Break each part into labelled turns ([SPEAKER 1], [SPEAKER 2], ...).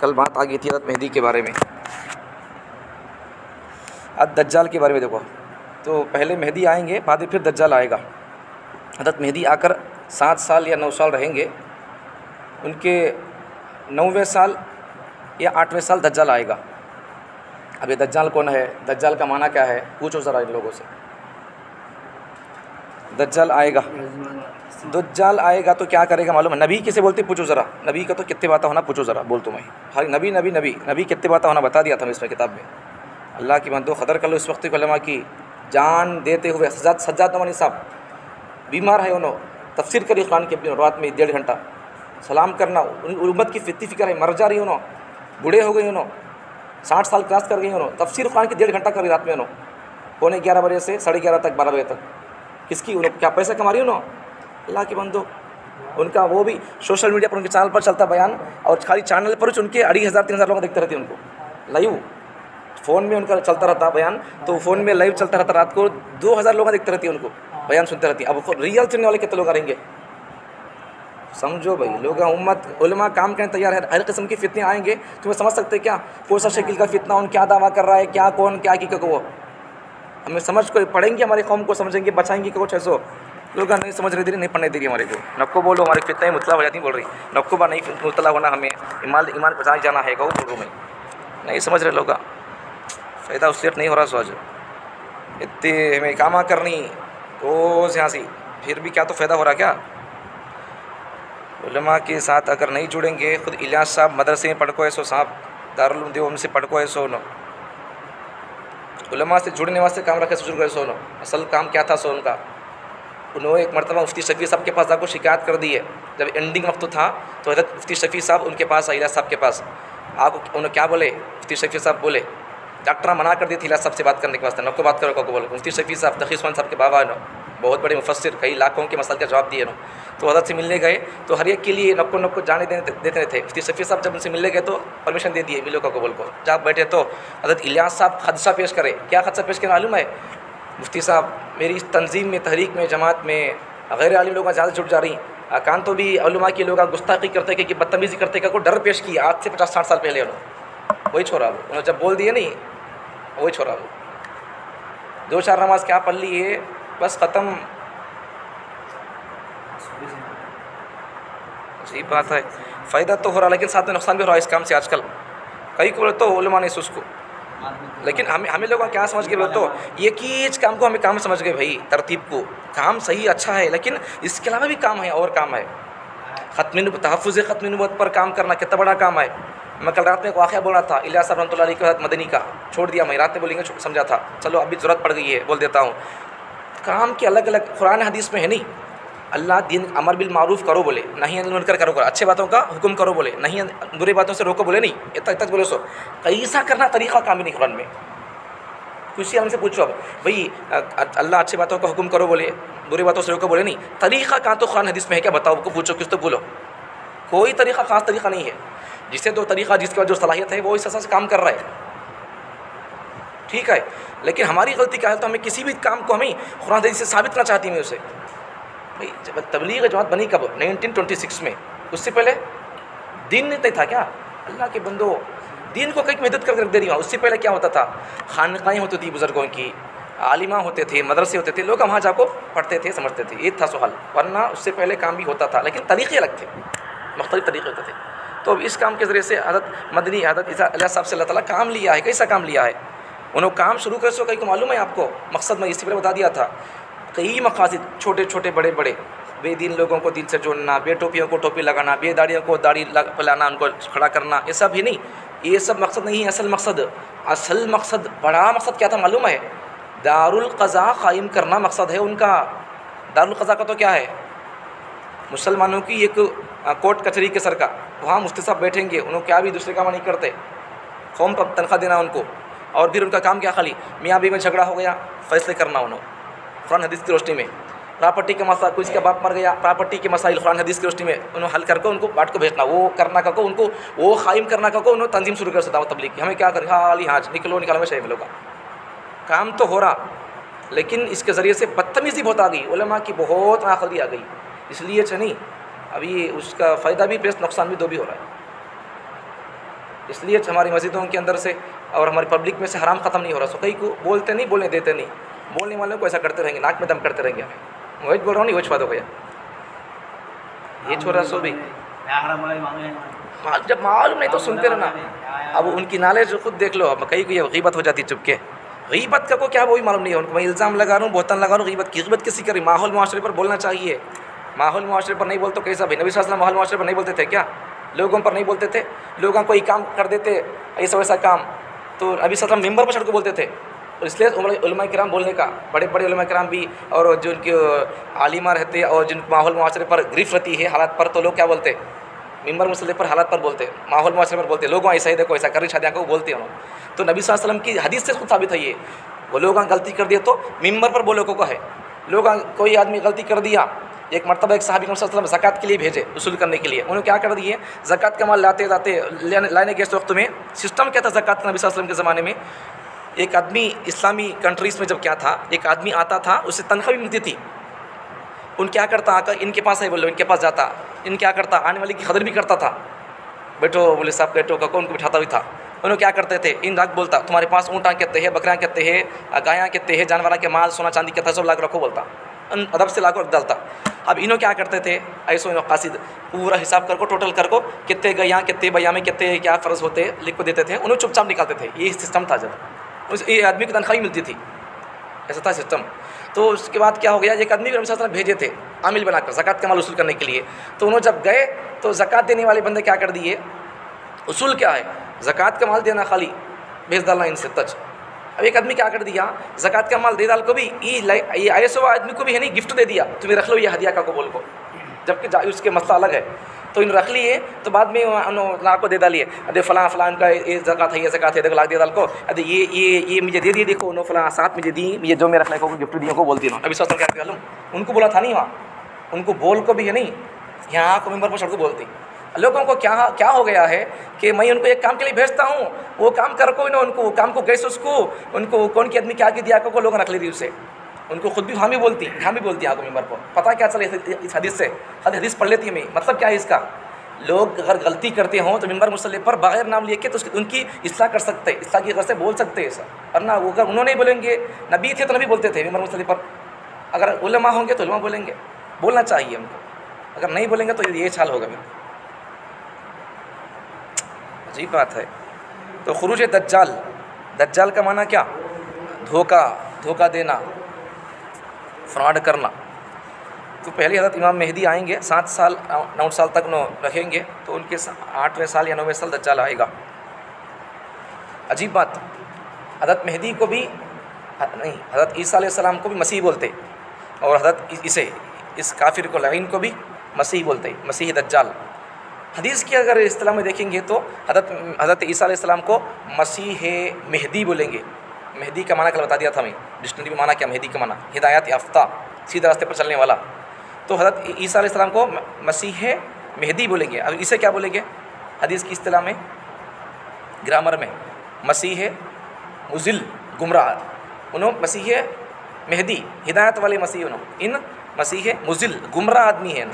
[SPEAKER 1] کل بات آ گئی تھی حضرت مہدی کے بارے میں، دجال کے بارے میں دیکھو، تو پہلے مہدی آئیں گے، بعد میں پھر دجال آئے گا۔ حضرت مہدی آ کر 7 سال یا 9 سال رہیں گے، ان کے 9ویں سال یا 8ویں سال دجال آئے گا۔ اب یہ دجال کون ہے، دجال کا معنی کیا ہے، پوچھو ذرا ان لوگوں سے۔ دجال آئے گا، دجال آئے گا تو کیا کرے گا معلوم ہے؟ نبی کسے بولتے پوچھو ذرا، نبی کا تو کتنے باتیں ہونا پوچھو ذرا، بول تو میں ہر نبی نبی نبی نبی کتنے باتیں ہونا بتا دیا تھا میں اس میں کتاب میں۔ اللہ کی بندو قدر کر لو اس وقت کے علماء کی جان دیتے ہوئے۔ سجاد نعمانی صاحب بیمار ہے، انہوں تفسیر کری قرآن کی اپنی رات میں 1.5 گھنٹہ، سلام کرنا، امت کی فتنی فکر ہے، مر جا رہی انہوں، بوڑھے ہو گئی انہوں، 60 سال کراس کر گئی انہوں، تفسیر قرآن کی 1.5 گھنٹہ کر رہی رات میں انہوں، 11:15 بجے سے 11:30 تک، 12 بجے تک۔ کس کی انہوں کیا پیسہ کما رہی انہوں؟ اللہ کی بندو ان کا وہ بھی سوشل میڈیا پر ان کے چینل پر چلتا بیان، اور خالی چینل پر ان کے 2,500-3,000 لوگ دیکھتے رہتے ہیں ان کو لائیو، فون میں ان کا چلتا رہتا بیان، تو فون میں لائیو چلتا رہتا، رات کو 2,000 لوگ دیکھتے رہتی ہیں ان کو، بیان سنتے رہتی ہیں۔ اب ریئل سننے والے کتنے لوگ آئیں گے سمجھو بھائی، لوگ امت علماء کام کرنے تیار ہے، ہر قسم کی فتنے آئیں گے، تمہیں سمجھ سکتے کیا کون سا شکل کا فتنہ، ان کیا دعویٰ کر رہا ہے، کیا کون کیا کی وہ ہمیں سمجھ کو پڑھیں گے، ہماری قوم کو سمجھیں گے، بچائیں گے کہ کچھ ایسو لوگ نہیں سمجھ رہے، نہیں پڑھنے دے رہی ہمارے کو، نکو بولو ہمارے فتنہ مطلع ہو جاتی، بول رہی نکو با نہیں مطلع ہونا، ہمیں ایمان بچانے جانا ہے، کہو بول رہا میں نہیں سمجھ رہے لوگ، فائدہ اس سے نہیں ہو رہا سوچ اتنے ہمیں کاما کرنی روز یہاں سے، پھر بھی کیا تو فائدہ ہو رہا کیا؟ علماء کے ساتھ اگر نہیں جڑیں گے، خود الیاس صاحب مدرسے میں پڑھ کو ایسو، صاحب دارالعلوم دیوبند سے پڑھ کو ایسو، علماء سے جڑنے واسطے کام رکھے شروع کرے سو، اصل کام کیا تھا سو ان کا؟ انہوں نے ایک مرتبہ مفتی شفیع صاحب کے پاس جا کو شکایت کر دی ہے، جب اینڈنگ وقت تھا تو حضرت مفتی شفیع صاحب ان کے پاس الیاس صاحب کے پاس آپ کو، انہوں کیا بولے؟ مفتی شفیع صاحب بولے، ڈاکٹر منع کر دی تھی الیاس صاحب سے بات کرنے کے واسطے، نکو بات کرو کو بولو۔ مفتی شفیع صاحب تقی عثمان صاحب کے بابا ہے، بہت بڑے مفسر، کئی لاکھوں کے مسائل کا جواب دیے تو حضرت سے ملنے گئے تو ہر ایک کے لیے نکو جانے دیتے تھے۔ مفتی شفیع صاحب جب ان سے ملنے گئے تو پرمیشن دے دیے، ملو کو بول کو جب بیٹھے تو حضرت الیاس صاحب خدشہ پیش کرے، کیا خدشہ پیش کرے معلوم ہے؟ مفتی صاحب میری اس تنظیم میں، تحریک میں، جماعت میں غیر عالم لوگ زیادہ جڑ جا رہی ہیں، کان تو بھی علماء کے لوگ گستاخی کرتے کہ بدتمیزی کرتے کہ کوئی ڈر پیش کیا آج سے 50-60 سال پہلے، وہی چھوڑا وہ، انہوں جب بول دیے نہیں وہی چھوڑا وہ، 2-4 نماز کیا پڑھ لی ہے بس ختم۔ صحیح بات ہے، فائدہ تو ہو رہا لیکن ساتھ میں نقصان بھی ہو رہا ہے اس کام سے آج کل، کئی کو تو علماء نے اس کو، لیکن ہمیں لوگوں کیا سمجھ کے بولتے یہ کیچ کام کو ہمیں کام سمجھ گئے بھائی، ترتیب کو کام صحیح اچھا ہے لیکن اس کے علاوہ بھی کام ہے، اور کام ہے، تحفظ ختم نبوت پر کام کرنا کتنا بڑا کام ہے۔ میں کل رات میں ایک واقعہ بول رہا تھا الیاس صاحب رحمۃ اللہ علیہ کے ساتھ مدنی کا، چھوڑ دیا میں، رات میں بولیں گے سمجھا تھا، چلو ابھی ضرورت پڑ گئی ہے بول دیتا ہوں۔ کام کے الگ الگ قرآن حدیث میں ہے نہیں، اللہ دین امر بالمعروف کرو بولے، نہیں عن المنکر کرو، اچھے باتوں کا حکم کرو بولے، نہیں برے باتوں سے روکو بولے، نہیں اتنا تک بولے سو کیسا کرنا طریقہ کام ہی نہیں قرآن میں۔ کسی ہم سے پوچھو اب بھائی اللہ اچھے باتوں کا حکم کرو بولے، برے باتوں سے روکو بولے، نہیں طریقہ کہاں تو قرآن حدیث میں ہے کیا بتاؤ، کو پوچھو کس تو بولو، کوئی طریقہ خاص طریقہ نہیں ہے، جسے تو طریقہ جس کے بعد جو صلاحیت ہے وہ اس حساب سے کام کر رہا ہے، ٹھیک ہے۔ لیکن ہماری غلطی کیا ہے تو ہمیں کسی بھی کام کو ہمیں قرآن حدیث سے ثابت کرنا چاہتی میں اسے، بھائی جب تبلیغ جماعت بنی کب؟ 1926 میں، اس سے پہلے دین نہیں تھا کیا؟ اللہ کے بندو دین کو کئی مدد کر دے رہی ہوں، اس سے پہلے کیا ہوتا تھا؟ خانقاہیں ہوتی تھی بزرگوں کی، عالمہ ہوتے تھے، مدرسے ہوتے تھے، لوگ وہاں جا کو پڑھتے تھے، سمجھتے تھے، یہ تھا سوال، ورنہ اس سے پہلے کام بھی ہوتا تھا لیکن طریقے الگ تھے، مختلف طریقے ہوتے تھے۔ تو اب اس کام کے ذریعے سے حضرت مدنی حضرت الیاس صاحب سے اللہ تعالیٰ کام لیا ہے، کیسا کام لیا ہے؟ انہوں کام شروع کر سو کئی کو معلوم ہے آپ کو، مقصد میں اس سے پہلے بتا دیا تھا، کئی مقاصد چھوٹے چھوٹے بڑے بڑے، بے دین لوگوں کو دین سے جوڑنا، بے ٹوپیوں کو ٹوپی لگانا، بے داڑیوں کو داڑھی پلانا، ان کو کھڑا کرنا، یہ سب ہی نہیں، یہ سب مقصد نہیں ہے، اصل مقصد بڑا مقصد کیا تھا معلوم ہے؟ دارالقضاء قائم کرنا مقصد ہے ان کا۔ دارالقضاء کا تو کیا ہے؟ مسلمانوں کی ایک کورٹ کچہری کے سر کا، وہاں مفتی صاحب بیٹھیں گے، انہوں کیا بھی دوسرے کام نہیں کرتے، قوم پر تنخواہ دینا ان کو، اور پھر ان کا کام کیا؟ خالی میاں بیوی میں جھگڑا ہو گیا فیصلے کرنا، انہوں قرآن حدیث کی روشنی میں، پراپرٹی کے مسائل، کوئی کا باپ مر گیا، پراپرٹی کے مسائل قرآن حدیث کی روشنی میں انہوں حل کر کے ان کو بانٹ کو بھیجنا، وہ کرنا کا کو ان کو، وہ قائم کرنا کا کو انہوں تنظیم شروع کر سکتا، وہ تبلیغ کی، ہمیں کیا کریں، حالی ہاں نکلو میں شاہی ملو گا، کام تو ہو رہا لیکن اس کے ذریعے سے بدتمیزی بہت آ گئی، علماء کی بہت ناقدری آ گئی، اس لیے نہیں ابھی اس کا فائدہ بھی پلس نقصان بھی دو بھی ہو رہا ہے۔ اس لیے ہماری مسجدوں کے اندر سے اور ہماری پبلک میں سے حرام ختم نہیں ہو رہا. سو کئی کو بولتے نہیں، بولنے دیتے نہیں، بولنے والوں کو ایسا کرتے رہیں گے، ناک میں دم کرتے رہیں گے. میں وہی بول رہا ہوں، نہیں وہ چھپا دو گیا یہ چھوڑا سو بھی جب معلوم نہیں تو سنتے رہنا. اب ان کی نالج خود دیکھ لو. اب کئی کو یہ غیبت ہو جاتی ہے چپ کے. غیبت کا کو کیا وہی معلوم نہیں ہے ان کو. میں الزام لگا رہا ہوں، بہتان لگا رہا ہوں. غیبت کی غیبت کسی کری؟ ماحول معاشرے پر بولنا چاہیے. ماحول معاشرے پر نہیں بولتے کیسا بھائی؟ نبی صلی اللہ علیہ وسلم ماحول معاشرے پر نہیں بولتے تھے کیا؟ لوگوں پر نہیں بولتے تھے؟ لوگوں کوئی کام کر دیتے ایسا ویسا کام تو نبی صلی اللہ علیہ وسلم ممبر پر چڑھ کے بولتے تھے. اور اس لیے علماء کرام بولنے کا، بڑے بڑے علماء کرام بھی، اور جو ان کے عالمہ رہتے اور جن ماحول معاشرے پر گرفت رہتی ہے حالات پر، تو لوگ کیا بولتے؟ ممبر مسئلے پر حالات پر بولتے، ماحول معاشرے پر بولتے. لوگوں ایسا ہی دیکھو ایسا کر رہی شادیاں کو بولتے ہیں. تو نبی صلی اللہ علیہ وسلم کی حدیث سے خود ثابت ہے یہ. وہ لوگ غلطی کر دیا تو ممبر پر بولے کو ہے. لوگ کوئی آدمی غلطی کر دیا، ایک مرتبہ ایک صحابی صلی اللہ علیہ وسلم زکوٰۃ کے لیے بھیجے، وصول کرنے کے لیے. انہوں نے کیا کر دیے؟ زکوٰۃ کا مال لانے کے اس وقت میں سسٹم کیا تھا زکوٰۃ کا نبی صلی اللہ علیہ وسلم کے زمانے میں؟ ایک آدمی اسلامی کنٹریز میں جب کیا تھا، ایک آدمی آتا تھا، اسے تنخواہ بھی ملتی تھی. ان کیا کرتا آ کر ان کے پاس ہے بولو، ان کے پاس جاتا، ان کیا کرتا آنے والے کی قدر بھی کرتا تھا. بیٹھو بولے صاحب بیٹھو کا کون کو بٹھاتا بھی تھا. انہوں کیا کرتے تھے؟ ان راگ بولتا تمہارے پاس اونٹاں کہتے ہیں، بکریاں کہتے ہیں، گایاں کہتے ہیں، جانوراں کے مال سونا چاندی کہتا ہے، سب لاکھ رکھو بولتا. ادب سے لاکھ رکھ ڈالتا. اب انہوں کیا کرتے تھے؟ ایسو انہوں قاصد پورا حساب کر کو ٹوٹل کر کو کتنے گیاں کتنے بیا میں کتنے کیا فرض ہوتے لکھ کو دیتے تھے. انہوں چپ چاپ نکالتے تھے. یہ سسٹم تھا. جب یہ آدمی کو تنخواہ ملتی تھی، ایسا تھا سسٹم. تو اس کے بعد کیا ہو گیا؟ ایک آدمی کو نبی صلی اللہ علیہ وسلم بھیجے تھے عامل بنا کر زکوٰۃ کا مال وصول کرنے کے لیے. تو انہوں جب گئے تو زکوٰۃ دینے والے بندے کیا کر دیے؟ اصول کیا ہے؟ زکوٰۃ کا مال دینا، خالی بھیج ڈالنا ان سے تج. اب ایک آدمی کیا کر دیا؟ زکوٰۃ کا مال دے ڈال کو بھی یہ ایسے وہ آدمی کو بھی ہے نہیں گفٹ دے دیا، تمہیں رکھ لو یہ ہدیہ کا کو بول کو، جبکہ اس کے مسئلہ الگ ہے. تو ان رکھ لیے تو بعد میں انہوں لاکھ کو دے ڈالیے. ارے فلاں فلاں کا یہ زکوٰۃ ہے، یہ زکوٰۃ ہے، دیکھو لاکھ دے ڈال کو. ارے یہ مجھے دے دیے، دیکھو انہوں فلاں ساتھ مجھے دی، یہ جو میں رکھنے کو گفٹ دیا کو بولتی ہوں. ابھی سوچ کیا کر لوں؟ ان کو بولا تھا نہیں وہاں، ان کو بول کو بھی ہے نہیں، یہاں کو ممبر پر چڑھ کو بولتی. لوگوں کو کیا ہو گیا ہے کہ میں ان کو ایک کام کے لیے بھیجتا ہوں، وہ کام کر کو ان کو کام کو گیس اس کو ان کو کون کی آدمی کیا کی دیا کو لوگ رکھ لیتی اسے. ان کو خود بھی ہاں بھی بولتی آپ کو ممبر کو. پتہ کیا چلے اس حدیث سے؟ حدیث پڑھ لیتی ہے. میں مطلب کیا ہے اس کا؟ لوگ اگر غلطی کرتے ہوں تو ممبر مصلی پر بغیر نام لیے کے تو ان کی اصلاح کر سکتے، اصلاح کی غرض سے بول سکتے ہیں ایسا. ورنہ وہ اگر انہوں نہیں بولیں گے، نبی تھے تو نبی بولتے تھے ممبر مصلی پر. اگر علماء ہوں گے تو علماء بولیں گے. بولنا چاہیے ہم کو. اگر نہیں بولیں گے تو یہ حال ہوگا. عجیب بات ہے. تو خروج دجال، دجال کا معنی کیا؟ دھوکہ دینا، فراڈ کرنا. تو پہلے حضرت امام مہدی آئیں گے، 7 سال 9 سال تک انہوں رکھیں گے. تو ان کے 8ویں سال یا 9ویں سال دجال آئے گا. عجیب بات. حضرت مہدی کو بھی نہیں، حضرت عیسیٰ علیہ السلام کو بھی مسیح بولتے، اور حضرت اس کافر کو لعین کو بھی مسیح بولتے، مسیح دجال. حدیث کی اگر اصطلاح میں دیکھیں گے تو حضرت عیسیٰ علیہ السلام کو مسیح مہدی بولیں گے. مہدی کا معنی کل بتا دیا تھا میں، ڈکشنری میں معنی کیا مہدی کا معنی؟ ہدایت یافتہ، سیدھے راستے پر چلنے والا. تو حضرت عیسیٰ علیہ السلام کو مسیح مہدی بولیں گے. اب اسے کیا بولیں گے حدیث کی اصطلاح میں، گرامر میں؟ مسیح مضل، گمراہ. انہوں مسیح مہدی ہدایت والے مسیح، انہوں ان مسیح مضل گمراہ آدمی ہے.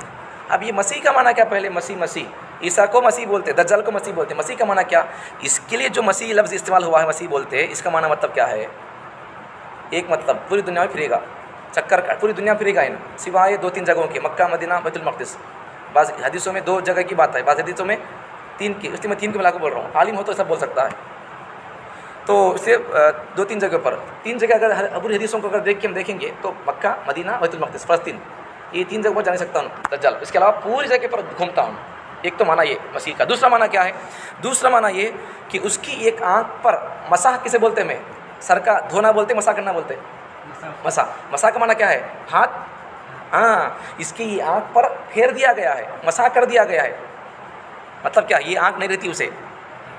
[SPEAKER 1] اب یہ مسیح کا معنی کیا؟ پہلے مسیح عیسیٰ کو مسیح بولتے، دجال کو مسیح بولتے. مسیح کا معنی کیا؟ اس کے لیے جو مسیح لفظ استعمال ہوا ہے مسیح بولتے، اس کا معنی مطلب کیا ہے؟ ایک مطلب پوری دنیا میں پھرے گا، چکر کا پوری دنیا پھرے گا، سوائے 2-3 جگہوں کے، مکہ، مدینہ، بیت المقدس. بعض حدیثوں میں 2 جگہ کی بات ہے، بعض حدیثوں میں 3 کی. اس لیے میں 3 کے ملا کے بول رہا ہوں. عالم ہو تو سب بول سکتا ہے. تو اس سے 2-3 جگہ پر 3 جگہ اگر ابو حدیثوں کو اگر دیکھ کے ہم دیکھیں گے تو مکہ، مدینہ، بیت المقدس، فلسطین، یہ 3 جگہ پر جا نہیں سکتا ہوں دجال. اس کے علاوہ پوری جگہ پر گھومتا ہوں. ایک تو معنی یہ مسیح کا. دوسرا معنی کیا ہے؟ دوسرا معنی یہ کہ اس کی ایک آنکھ پر مسح کسے بولتے ہیں؟ میں سر کا دھونا بولتے، مسح کرنا بولتے. مسح کا معنی کیا ہے؟ ہاتھ. ہاں، اس کی آنکھ پر پھیر دیا گیا ہے، مسح کر دیا گیا ہے. مطلب کیا؟ یہ آنکھ نہیں رہتی اسے،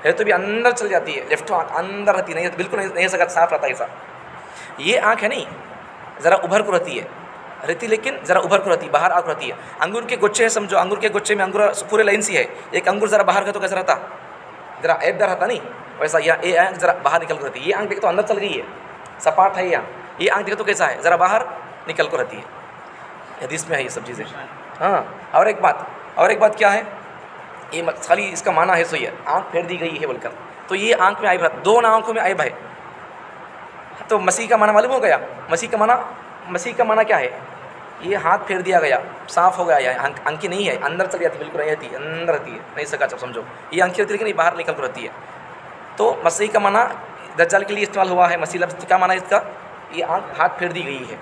[SPEAKER 1] ہے تو بھی اندر چل جاتی ہے، لیفٹ آنکھ اندر رہتی نہیں، بالکل نہیں سکتا صاف رہتا ایسا. یہ آنکھ ہے نہیں، ذرا ابھر کو رہتی ہے، لیکن ذرا ابھر کو رہتی ہے، باہر آنکھ رہتی ہے. انگور کے گچھے سمجھو، انگور کے گچھے میں انگور پورے لائن سی ہے، ایک انگور ذرا باہر کا تو کیسا رہتا؟ ذرا ایب دار رہتا نہیں ویسا. یہ آنکھ ذرا باہر نکل کر رہتی ہے. یہ آنکھ دیکھ تو اندر چل گئی ہے، سپاٹ ہے. یہ آنکھ دیکھو تو کیسا ہے؟ ذرا باہر نکل کر رہتی ہے. حدیث میں ہے یہ سب چیزیں. ہاں. اور ایک بات کیا ہے؟ یہ خالی اس کا معنی ہے سو یہ آنکھ پھیر دی گئی ہے بول کر، تو یہ آنکھ میں عیب ہے، دونوں آنکھوں میں عیب ہے. تو مسیح کا معنی معلوم ہو گیا. مسیح کا معنی کیا ہے؟ یہ ہاتھ پھیر دیا گیا، صاف ہو گیا. یہ آنکھیں نہیں ہے، اندر چلی جاتی، بالکل نہیں رہتی ہے، اندر رہتی ہے، نہیں سکا جب سمجھو یہ آنکھیں رہتی لیکن یہ باہر نکل کر رہتی ہے. تو مسیح کا معنی دجال کے لیے استعمال ہوا ہے. مسیح لفظ کا معنی اس کا یہ آنکھ ہاتھ پھیر دی گئی ہے.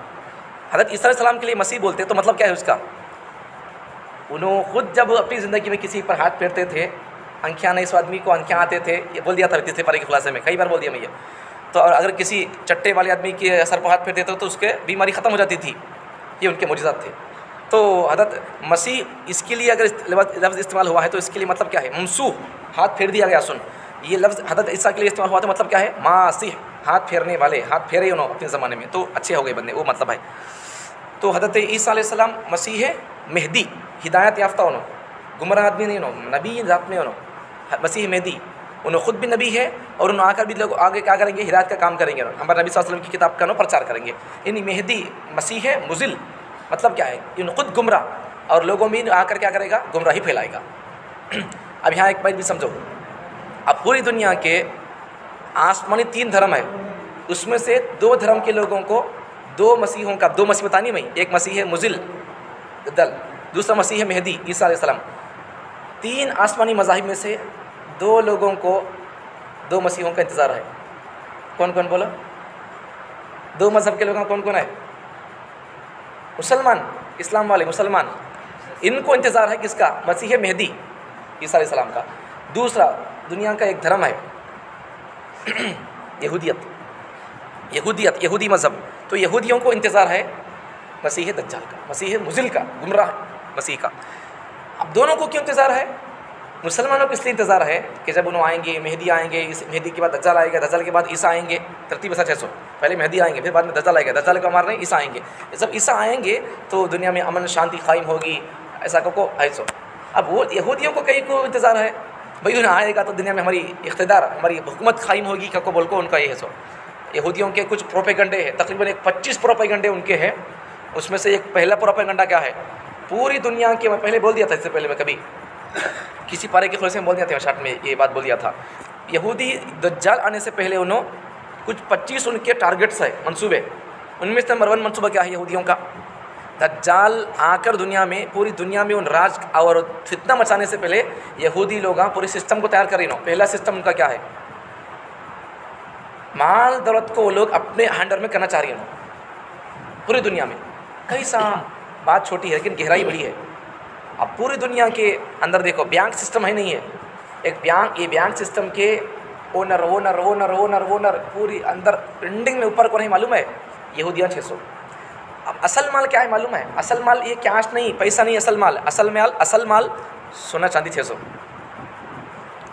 [SPEAKER 1] حضرت عیسیٰ علیہ السلام کے لیے مسیح بولتے تو مطلب کیا ہے اس کا؟ انہوں خود جب اپنی زندگی میں کسی پر ہاتھ پھیرتے تھے، آنکھیں نہیں، سو آدمی کو آنکھیں آتے تھے، یہ بول دیا تھا تیسرے پارے کے خلاصے میں، کئی بار بول دیا میں یہ. تو اور اگر کسی چٹے والے آدمی کے سر پر ہاتھ پھیرتے تھے تو اس کے بیماری ختم ہو جاتی تھی. یہ ان کے معجزات تھے. تو حضرت مسیح اس کے لیے اگر لفظ استعمال ہوا ہے تو اس کے لیے مطلب کیا ہے؟ ممسوح، ہاتھ پھیر دیا گیا. سن، یہ لفظ حضرت عیسیٰ کے لیے استعمال ہوا تو مطلب کیا ہے؟ ماسیح، ہاتھ پھیرنے والے، ہاتھ پھیرے انہوں اپنے زمانے میں تو اچھے ہو گئے بندے، وہ مطلب ہے. تو حضرت عیسیٰ علیہ السلام مسیح مہدی، ہدایت یافتہ انہوں، گمراہ آدمی نہیں انہوں، نبی ذات میں انہوں، مسیح مہدی. انہوں خود بھی نبی ہے اور انہوں آ کر بھی لوگ آگے کیا کریں گے؟ ہدایت کا کام کریں گے. ہمارے نبی صلی اللہ علیہ وسلم کی کتاب کا انہوں پرچار کریں گے. یعنی مہدی مسیح مضل، مطلب کیا ہے؟ انہوں خود گمراہ اور لوگوں میں آ کر کیا کرے گا؟ گمراہی پھیلائے گا. اب یہاں ایک بات بھی سمجھو، اب پوری دنیا کے آسمانی 3 دھرم ہے، اس میں سے 2 دھرم کے لوگوں کو 2 مسیحوں کا، 2 مسیح بتانی میں، ایک مسیح ہے مضل دل، دوسرا مسیح ہے مہدی عیسیٰ علیہ السلام. 3 آسمانی مذاہب میں سے 2 لوگوں کو 2 مسیحوں کا انتظار ہے. کون کون بولا؟ 2 مذہب کے لوگوں کون کون ہے؟ مسلمان، اسلام والے مسلمان، ان کو انتظار ہے کس کا؟ مسیح مہدی عیسیٰ علیہ السلام کا. دوسرا دنیا کا ایک دھرم ہے یہودی مذہب، تو یہودیوں کو انتظار ہے مسیح دجال کا، مسیح مضل کا، گمراہ مسیح کا. اب دونوں کو کیوں انتظار ہے؟ مسلمانوں کو اس لیے انتظار ہے کہ جب انہوں آئیں گے، مہدی آئیں گے، اس مہدی کے بعد دجال آئے گا، دجال کے بعد عیسیٰ آئیں گے، ترتیب ایسا 600، پہلے مہدی آئیں گے، پھر بعد میں دجال آئے گا، دجال کو مارنے عیسیٰ آئیں گے. جب عیسیٰ آئیں گے تو دنیا میں امن شانتی قائم ہوگی، ایسا کو ایسو. اب وہ یہودیوں کو کئی کو انتظار ہے بھائی انہیں آئے گا تو دنیا میں ہماری اقتدار، ہماری حکومت قائم ہوگی، کو بول کو ان کا یہ ہے. سو یہودیوں کے کچھ پروپیگنڈے ہیں، تقریباً 25 پروپیگنڈے ان کے ہیں. اس میں سے ایک پہلا پروپیگنڈا کیا ہے؟ پوری دنیا کے، میں پہلے بول دیا تھا، اس سے پہلے میں کبھی کسی پارے کے خلاصے میں بول دیا تھا، شارٹ میں یہ بات بول دیا تھا. یہودی دجال آنے سے پہلے انہوں کچھ 25 ان کے ٹارگٹس ہیں، منصوبے. ان میں سے نمبر 1 منصوبہ کیا ہے یہودیوں کا؟ دجال آ کر دنیا میں، پوری دنیا میں ان راج اور فتنہ مچانے سے پہلے یہودی لوگ پورے سسٹم کو تیار کر رہے ہیں. پہلا سسٹم ان کا کیا ہے؟ مال دولت کو وہ لوگ اپنے ہینڈر میں کرنا چاہ رہے ہیں پوری دنیا میں. کئی سا بات چھوٹی ہے لیکن گہرائی بڑی ہے. اب پوری دنیا کے اندر دیکھو، بینک سسٹم ہے نہیں ہے، ایک بینک، یہ بینک سسٹم کے اونر پوری اندر پرنٹنگ میں اوپر کو نہیں معلوم ہے، یہودیاں 600. اب اصل مال کیا ہے معلوم ہے؟ اصل مال یہ کیش نہیں، پیسہ نہیں، اصل مال سونا چاندی 600.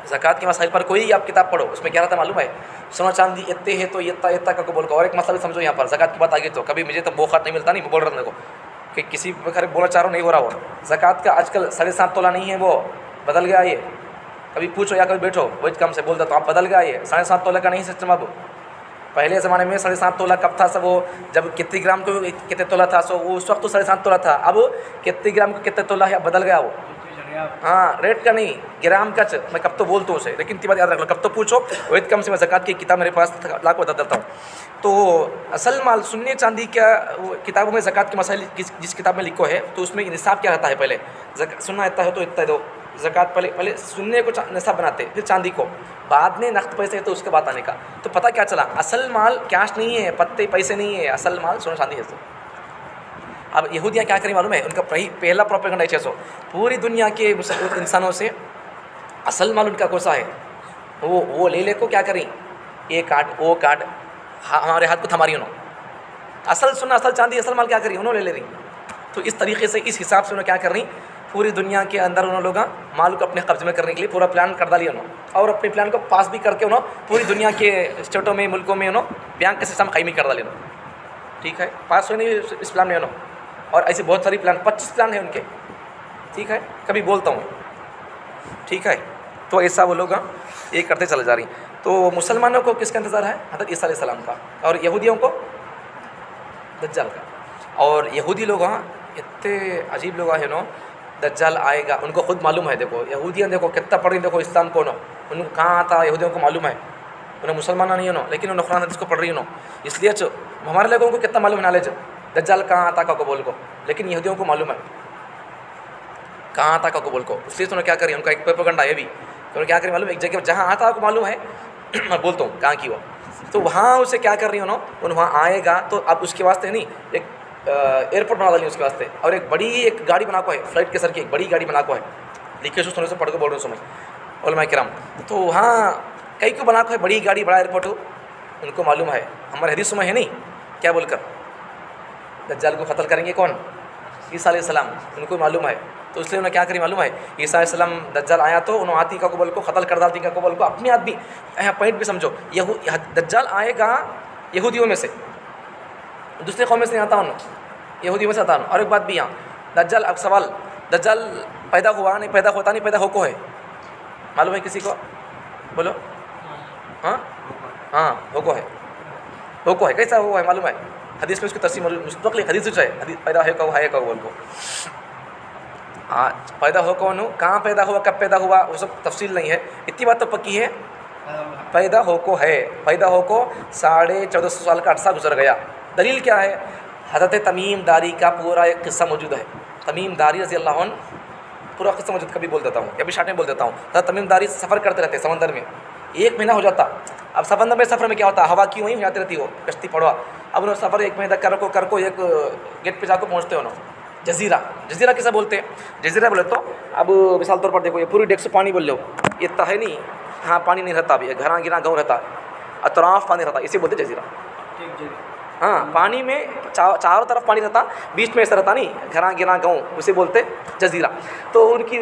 [SPEAKER 1] زکوٰۃ کے مسائل پر کوئی آپ کتاب پڑھو، اس میں کیا رہتا معلوم ہے؟ سونا چاندی اتنے ہے تو اتنا کا کو بول. اور ایک مسئلہ بھی سمجھو یہاں پر، زکوٰۃ کی بات آگے تو کبھی مجھے تو بوخات نہیں ملتا، نہیں بول رہا کو کہ کسی بخار بولا چاہ رہا نہیں ہو رہا. وہ زکوٰۃ کا آج کل 7.5 تولہ نہیں ہے، وہ بدل گیا. یہ کبھی پوچھو یا کبھی بیٹھو، وہ کم سے بولتا تو آپ بدل گیا. یہ 7.5 تولہ کا نہیں سسٹم. اب پہلے زمانے میں 7.5 تولہ کب تھا؟ سب وہ جب کتنے گرام کو کتنے تولہ تھا، سو وہ اس وقت تو 7.5 تولہ تھا. اب کتنے گرام کو کتنے تولہ ہے، اب بدل گیا وہ. ہاں، ریٹ کا نہیں، گرام کا. میں کب تو بولتا ہوں اسے، لیکن تی بات یاد رکھ لو، کب تو پوچھو. وہی کم سے میں زکوٰۃ کی کتاب میرے پاس لا کو بتا دیتا ہوں. تو اصل مال سننے چاندی کیا کتابوں میں زکوٰۃ کے مسائل جس کتاب میں لکھو ہے تو اس میں نصاب کیا رہتا ہے؟ پہلے سننا اتنا ہے تو اتنا دو زکوٰۃ. پہلے سننے کو نصاب بناتے، پھر چاندی کو، بعد میں نقد پیسے ہے تو اس کے بعد آنے کا. تو پتہ کیا چلا؟ اصل مال کیش نہیں ہے، پتے پیسے نہیں ہے، اصل مال سونا چاندی ہے. تو اب یہودیاں کیا کریں معلوم ہے؟ ان کا پہلا پروپیگنڈا ہے 600. پوری دنیا کے انسانوں سے اصل مال ان کا کوسا ہے، وہ لے لے کو کیا کریں؟ یہ کارڈ وہ کارڈ ہمارے ہاتھ کو تھماری. انہوں اصل سونا، اصل چاندی، اصل مال کیا کری؟ انہوں لے لے رہی. تو اس طریقے سے، اس حساب سے انہوں کیا کر رہی؟ پوری دنیا کے اندر انہوں لوگ مال کو اپنے قبضے میں کرنے کے لیے پورا پلان کر ڈالی انہوں، اور اپنے پلان کو پاس بھی کر کے انہوں پوری دنیا کے اسٹیٹوں میں، ملکوں میں انہوں بینک کا سسٹم قائم کر ڈالی انہوں. ٹھیک ہے، پاس ہوئی نہیں اس پلان میں انہوں. اور ایسے بہت ساری پلان، 25 پلان ہیں ان کے. ٹھیک ہے، کبھی بولتا ہوں. ٹھیک ہے، تو ایسا وہ لوگ یہ کرتے چلے جا رہی ہیں. تو مسلمانوں کو کس کا انتظار ہے؟ حضرت عیسیٰ علیہ السلام کا. اور یہودیوں کو دجال کا. اور یہودی لوگ اتنے عجیب لوگ ہیں دجال آئے گا، ان کو خود معلوم ہے. دیکھو یہودیاں دیکھو کتنا پڑھ رہی، دیکھو اسلام کون ہو، ان کو کہاں آتا یہودیوں کو معلوم ہے، انہیں مسلمان نہیں ہو لیکن انہیں قرآن حدیث کو پڑھ رہی ہو. اس لیے ہمارے لوگوں کو کتنا معلوم ہے نالج دجال کہاں آتا کا قبول کو، لیکن یہودیوں کو معلوم ہے کہاں آتا کا قبول کو. اس لیے انہوں نے کیا کری، ان کا ایک پروپیگنڈا ہے بھی، انہوں نے کیا کری معلوم، ایک جگہ جہاں آتا کو معلوم ہے میں بولتا ہوں کہاں کی وہ، تو وہاں اسے کیا کر رہی انہوں وہاں آئے گا تو اب اس کے واسطے نہیں ایک ایئرپورٹ بنا ڈالی اس کے واسطے، اور ایک بڑی ایک گاڑی بنا کو ہے، فلائٹ کے سر کی ایک بڑی گاڑی بنا کو ہے، لکھے سونے سے پڑھ کے بول رہا ہوں سمجھ علماء کرام. تو وہاں کئی کو بنا کو ہے بڑی گاڑی بڑا ایئرپورٹ ہو، ان کو معلوم ہے ہمارے حدیث میں ہے نہیں کیا بول کر دجال کو قتل کریں گے کون، عیسیٰ علیہ السلام، ان کو معلوم ہے. تو اس لیے انہیں کیا کری معلوم ہے، عیسیٰ علیہ السلام دجال آیا تو انہوں آتی کا قبول کو قتل کر ڈالتی کا قبول کو اپنے آدمی. پوائنٹ بھی سمجھو، دجال آئے گا یہودیوں میں سے، دوسرے قوم میں سے نہیں آتا انہوں، یہودیوں میں سے آتا. اور ایک بات بھی یہاں دجال، اب سوال دجال پیدا ہوا نہیں پیدا ہوتا نہیں پیدا ہو کو ہے معلوم ہے کسی کو، بولو. ہاں ہاں ہو کو ہے کیسا ہو ہے معلوم ہے، حدیث میں اس کی تفسیر مستقل حدیث جو ہے حدیث پیدا ہے کہ بول کو. ہاں پیدا ہو کون ہو، کہاں پیدا ہوا، کب پیدا ہوا، وہ سب تفصیل نہیں ہے. اتنی بات تو پکی ہے پیدا ہو کو ہے، پیدا ہو کو 1450 سال کا عرصہ گزر گیا. دلیل کیا ہے، حضرت تمیم داری کا پورا ایک قصہ موجود ہے. تمیم داری رضی اللہ عنہ پورا قصہ موجود، کبھی بول دیتا ہوں کبھی شارٹ میں بول دیتا ہوں. حضرت تمیم داری سفر کرتے رہتے سمندر میں، 1 مہینہ ہو جاتا. اب سمندر میں سفر میں کیا ہوتا، ہوا کیوں ہی جاتی رہتی ہو کشتی پڑوا. اب انہوں سفر 1 مہینہ کر کو ایک گیٹ پہ جا کو پہنچتے انہوں جزیرہ کیسے بولتے ہیں، جزیرہ بولے تو اب مثال طور پر دیکھو یہ پوری ڈیک سے پانی بول لو، یہ تہ نہیں، ہاں پانی نہیں رہتا، ابھی گھراں گرا گاؤں رہتا، اطراف پانی رہتا، اسے بولتے جزیرہ. ہاں پانی میں چاروں طرف پانی رہتا، بیچ میں ایسا رہتا نہیں گھراں گرا گاؤں، اسے بولتے جزیرہ. تو ان کی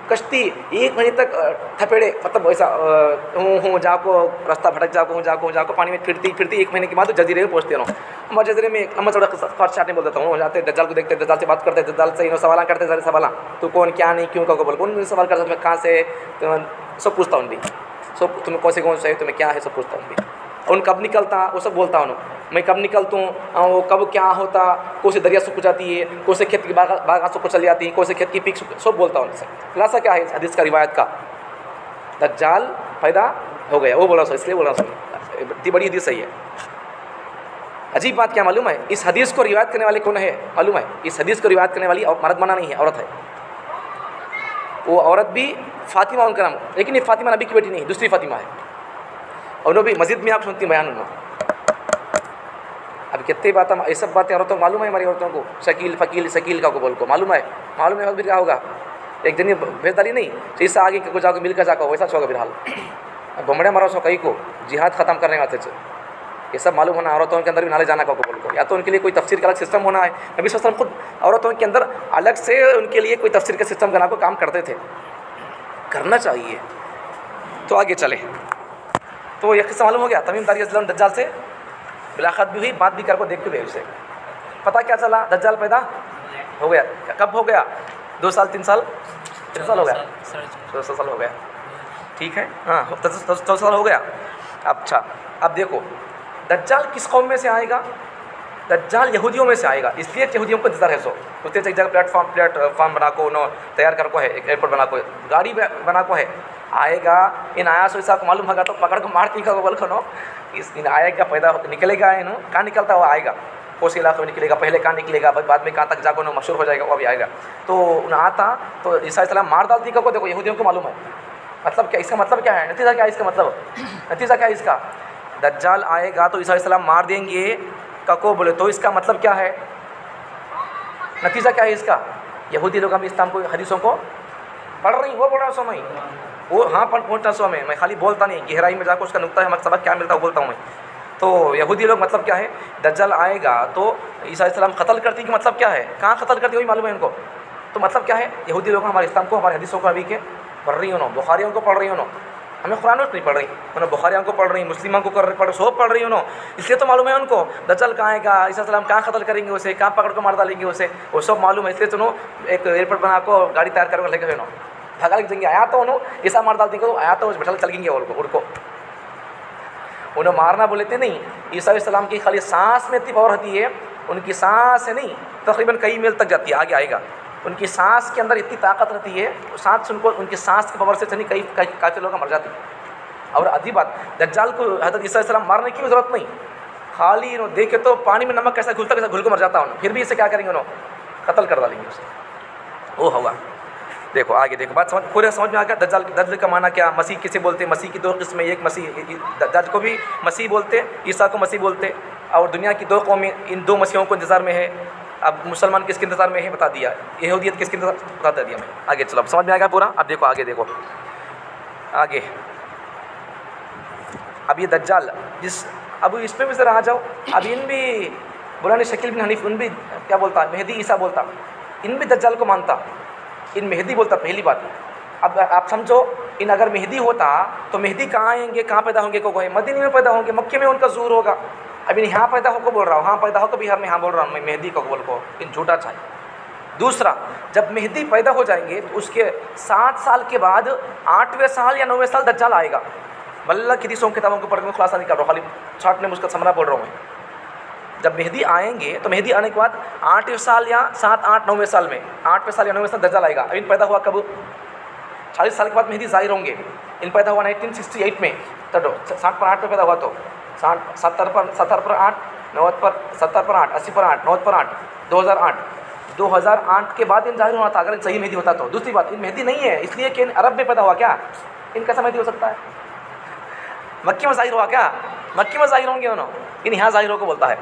[SPEAKER 1] کشتی 1 مہینے تک تھپیڑے مطلب ایسا ہوں جا کو راستہ بھٹک جا کو پانی میں پھرتی 1 مہینے کے بعد جزیرے میں پہنچتے رہو. ہمارے جزیرے میں لمبا چوڑا شارٹ نہیں بول دیتا ہوں، جاتے دجال کو دیکھتے، دجال سے بات کرتے، دجال سے سوال کرتے سارے سوال، تو کون کیا نہیں کیوں کا بول کون سوال کرتا، تمہیں کہاں سے سب پوچھتا ہوں بھی، سب تمہیں کون سے تمہیں کیا ہے سب پوچھتا ہوں بھی. ان کب نکلتا وہ سب بولتا ہوں، میں کب نکلتا ہوں، وہ کب کیا ہوتا، کون سے دریا سوکھ جاتی ہے، کون سے کھیت کی باغات سوکھ چل جاتی ہے، کون سے کھیت کی پیک سب بولتا ہوں ان سے. خلاصہ کیا ہے اس حدیث کا روایت کا، دجال پیدا ہو گیا، وہ بولا سو اس لیے بولا سو، اتنی بڑی حدیث صحیح ہے. عجیب بات کیا معلوم ہے، اس حدیث کو روایت کرنے والے کون ہے معلوم ہے، اس حدیث کو روایت کرنے والی مرد منع نہیں ہے، عورت ہے. وہ عورت بھی فاطمہ ان کا نام، لیکن یہ فاطمہ نبی کی بیٹی نہیں، دوسری فاطمہ ہے. اور انہوں بھی مسجد میں آپ سنتی ہیں بیان انہوں. اب کتنی باتیں یہ سب باتیں عورتوں کو معلوم ہے، ہماری عورتوں کو شکیل کا کو بول کو معلوم ہے پھر کیا ہوگا، ایک دن بھیج ڈالی نہیں تو اس سے آگے کو جا کے مل کر جا کر ویسا چھوڑا پھر حال بمڑے مرو سو کئی کو جہاد ختم کرنے والے تھے. یہ سب معلوم ہونا عورتوں کے اندر بھی نالے جانا کا بول کو، یا تو ان کے لیے کوئی تفسیر کا الگ سسٹم ہونا ہے. نبی صلی اللہ علیہ وسلم خود عورتوں کے اندر الگ سے ان کے لیے کوئی تفسیر کا سسٹم بنا کو کام کرتے تھے، کرنا چاہیے. تو آگے چلے تو یہ قصہ معلوم ہو گیا، تمیم داری اسلام دجال سے ملاقات بھی ہوئی، بات بھی کر کو دیکھ کے بھی اسے پتہ کیا چلا دجال پیدا ہو گیا. کب ہو گیا، 2 سال 3 سال 3 سال ہو گیا، 2 سال ہو گیا، ٹھیک ہے ہاں 2 سال ہو گیا. اچھا اب دیکھو دجال کس قوم میں سے آئے گا، دجال یہودیوں میں سے آئے گا. اس لیے یہودیوں کو انتظار ہے، سو اس ایک جگہ پلیٹ فارم بنا کو انہوں تیار کر کو ہے، ایک ایئرپورٹ بنا کو گاڑی بنا کو ہے. آئے گا ان آیا سو ایسا کو معلوم ہوگا تو پکڑ کو مارتی کا بول کھنو اس دن آئے گا پیدا نکلے گا. انہوں کہاں نکلتا ہوا آئے گا، کون سے علاقے میں نکلے گا، پہلے کہاں نکلے گا، بعد میں کہاں تک جا کر مشہور ہو جائے گا، وہ بھی آئے گا. تو انہیں آتا تو عیسیٰ علیہ السلام مار ڈالتی کا کو دیکھو یہودیوں کو معلوم ہے. مطلب کیا اس کا مطلب کیا ہے، نتیجہ کیا ہے اس کا مطلب، نتیجہ کیا ہے اس کا، دجال آئے گا تو عیسیٰ علیہ السلام مار دیں گے کا کو بولے تو اس کا مطلب کیا ہے، نتیجہ کیا ہے اس کا. یہودی لوگ ہم اسلام کو حدیثوں کو پڑھ رہی وہ بول رہا سو میں وہ ہاں پہنچنا سو میں خالی بولتا نہیں، گہرائی میں جا کے اس کا نقطہ ہے سبق کیا ملتا ہے وہ بولتا ہوں میں. تو یہودی لوگ مطلب کیا ہے، دجال آئے گا تو عیسیٰ علیہ السلام قتل کرتی کہ مطلب کیا ہے، کہاں قتل کرتی وہی معلوم ہے ان کو. تو مطلب کیا ہے، یہودی لوگ ہمارے اسلام کو ہمارے حدیثوں کو ابھی کے پڑھ رہی ہوں، بخاریوں کو پڑھ رہی ہوں، ہمیں قرآن نہیں پڑھ رہی، انہوں بخاریوں کو پڑھ رہی، مسلموں کو پڑھ سو پڑھ رہی انہوں. اس لیے تو معلوم ہے ان کو دجال کہاں آئے گا، عیسیٰ السلام کہاں قتل کریں گے اسے، کہاں پکڑ کو مار ڈالیں گے اسے، وہ سب معلوم ہے. اس لیے تو ایک ایئرپورٹ بنا کو گاڑی تیار کر کے لے کے انہوں بھگا لگ جائیں گے. آیا تو انہوں ایسا مار ڈال دیں گے، آیا تو بٹھل چل گیں گے اور کو انہیں مارنا بولتے نہیں. عیسیٰ علیہ السلام کی خالی سانس میں اتنی پاور ہوتی ہے، ان کی سانس ہے نہیں تقریباً کئی میل تک جاتی ہے، آگے آئے گا ان کی سانس کے اندر اتنی طاقت رہتی ہے، سانس ان کو ان کی سانس کی پاور سے چلی کئی کافی لوگ مر جاتے ہیں۔ اور عجیب بات، دجال کو حضرت عیسیٰ علیہ السلام مارنے کی بھی ضرورت نہیں، خالی انہوں دیکھے تو پانی میں نمک کیسا گھلتا کیسا گھل کو مر جاتا انہوں، پھر بھی اسے کیا کریں گے، انہوں قتل کر ڈالیں گے اسے۔ وہ ہوا، دیکھو آگے دیکھو، بات پورے سمجھ میں آ گیا۔ دجال کا معنی کیا، مسیح کسے بولتے ہیں؟ مسیح کی دو قسمیں، ایک مسیح، دجال کو بھی مسیح بولتے، عیسیٰ کو مسیح بولتے، اور دنیا کی دو قومیں ان دو مسیحوں کو انتظار میں ہے۔ اب مسلمان کس کے انتظار میں ہے بتا دیا، یہودیت کس کے انتظار بتا دیا میں۔ آگے چلو، اب سمجھ میں آ گیا پورا۔ اب دیکھو آگے، دیکھو آگے، اب یہ دجال اب اس میں بھی ذرا آ جاؤ۔ اب ان بھی بولانی شکیل بن حنیف، ان بھی کیا بولتا، مہدی عیسیٰ بولتا، ان بھی دجال کو مانتا، ان مہدی بولتا، پہلی بات۔ اب آپ سمجھو، ان اگر مہدی ہوتا تو مہدی کہاں آئیں گے، کہاں پیدا ہوں گے؟ کو مدینے میں پیدا ہوں گے، مکے میں ان کا ظہور ہوگا۔ اب ان یہاں پیدا ہو کو بول رہا ہوں، ہاں پیدا ہو کو بہار میں، ہاں بول رہا ہوں میں مہدی کو بول کو، ان جھوٹا چاہیے۔ دوسرا، جب مہدی پیدا ہو جائیں گے تو اس کے 7 سال کے بعد 8ویں سال یا 9ویں سال دجال آئے گا۔ اللہ کی حدیثوں کتابوں کو پڑھ کے خلاصہ نہیں کر رہا ہوں، خالی شارٹ میں اس کا سمرا بول رہا ہوں میں۔ جب مہدی آئیں گے تو مہدی آنے کے بعد 8ویں سال یا 7، 8، 9ویں سال میں، 8ویں سال یا 9ویں سال دجال آئے گا۔ اب ان پیدا ہوا کب؟ 40 سال کے بعد مہدی ظاہر ہوں گے۔ ان پیدا ہوا 1968 میں، 60 پر 8 پہ پیدا ہوا تو 70 پر 8، 90 پر 70 پر 8، 80 پر 8، 90 پر 8، 2008 کے بعد ان ظاہر ہونا تھا اگر صحیح مہدی ہوتا تو۔ دوسری بات، ان مہدی نہیں ہے اس لیے کہ ان عرب میں پیدا ہوا، کیا ان کیسا مہدی ہو سکتا ہے؟ مکی میں ظاہر ہوا، کیا مکی میں ظاہر ہوں گے انہوں، ان یہاں ظاہر ہو کو بولتا ہے۔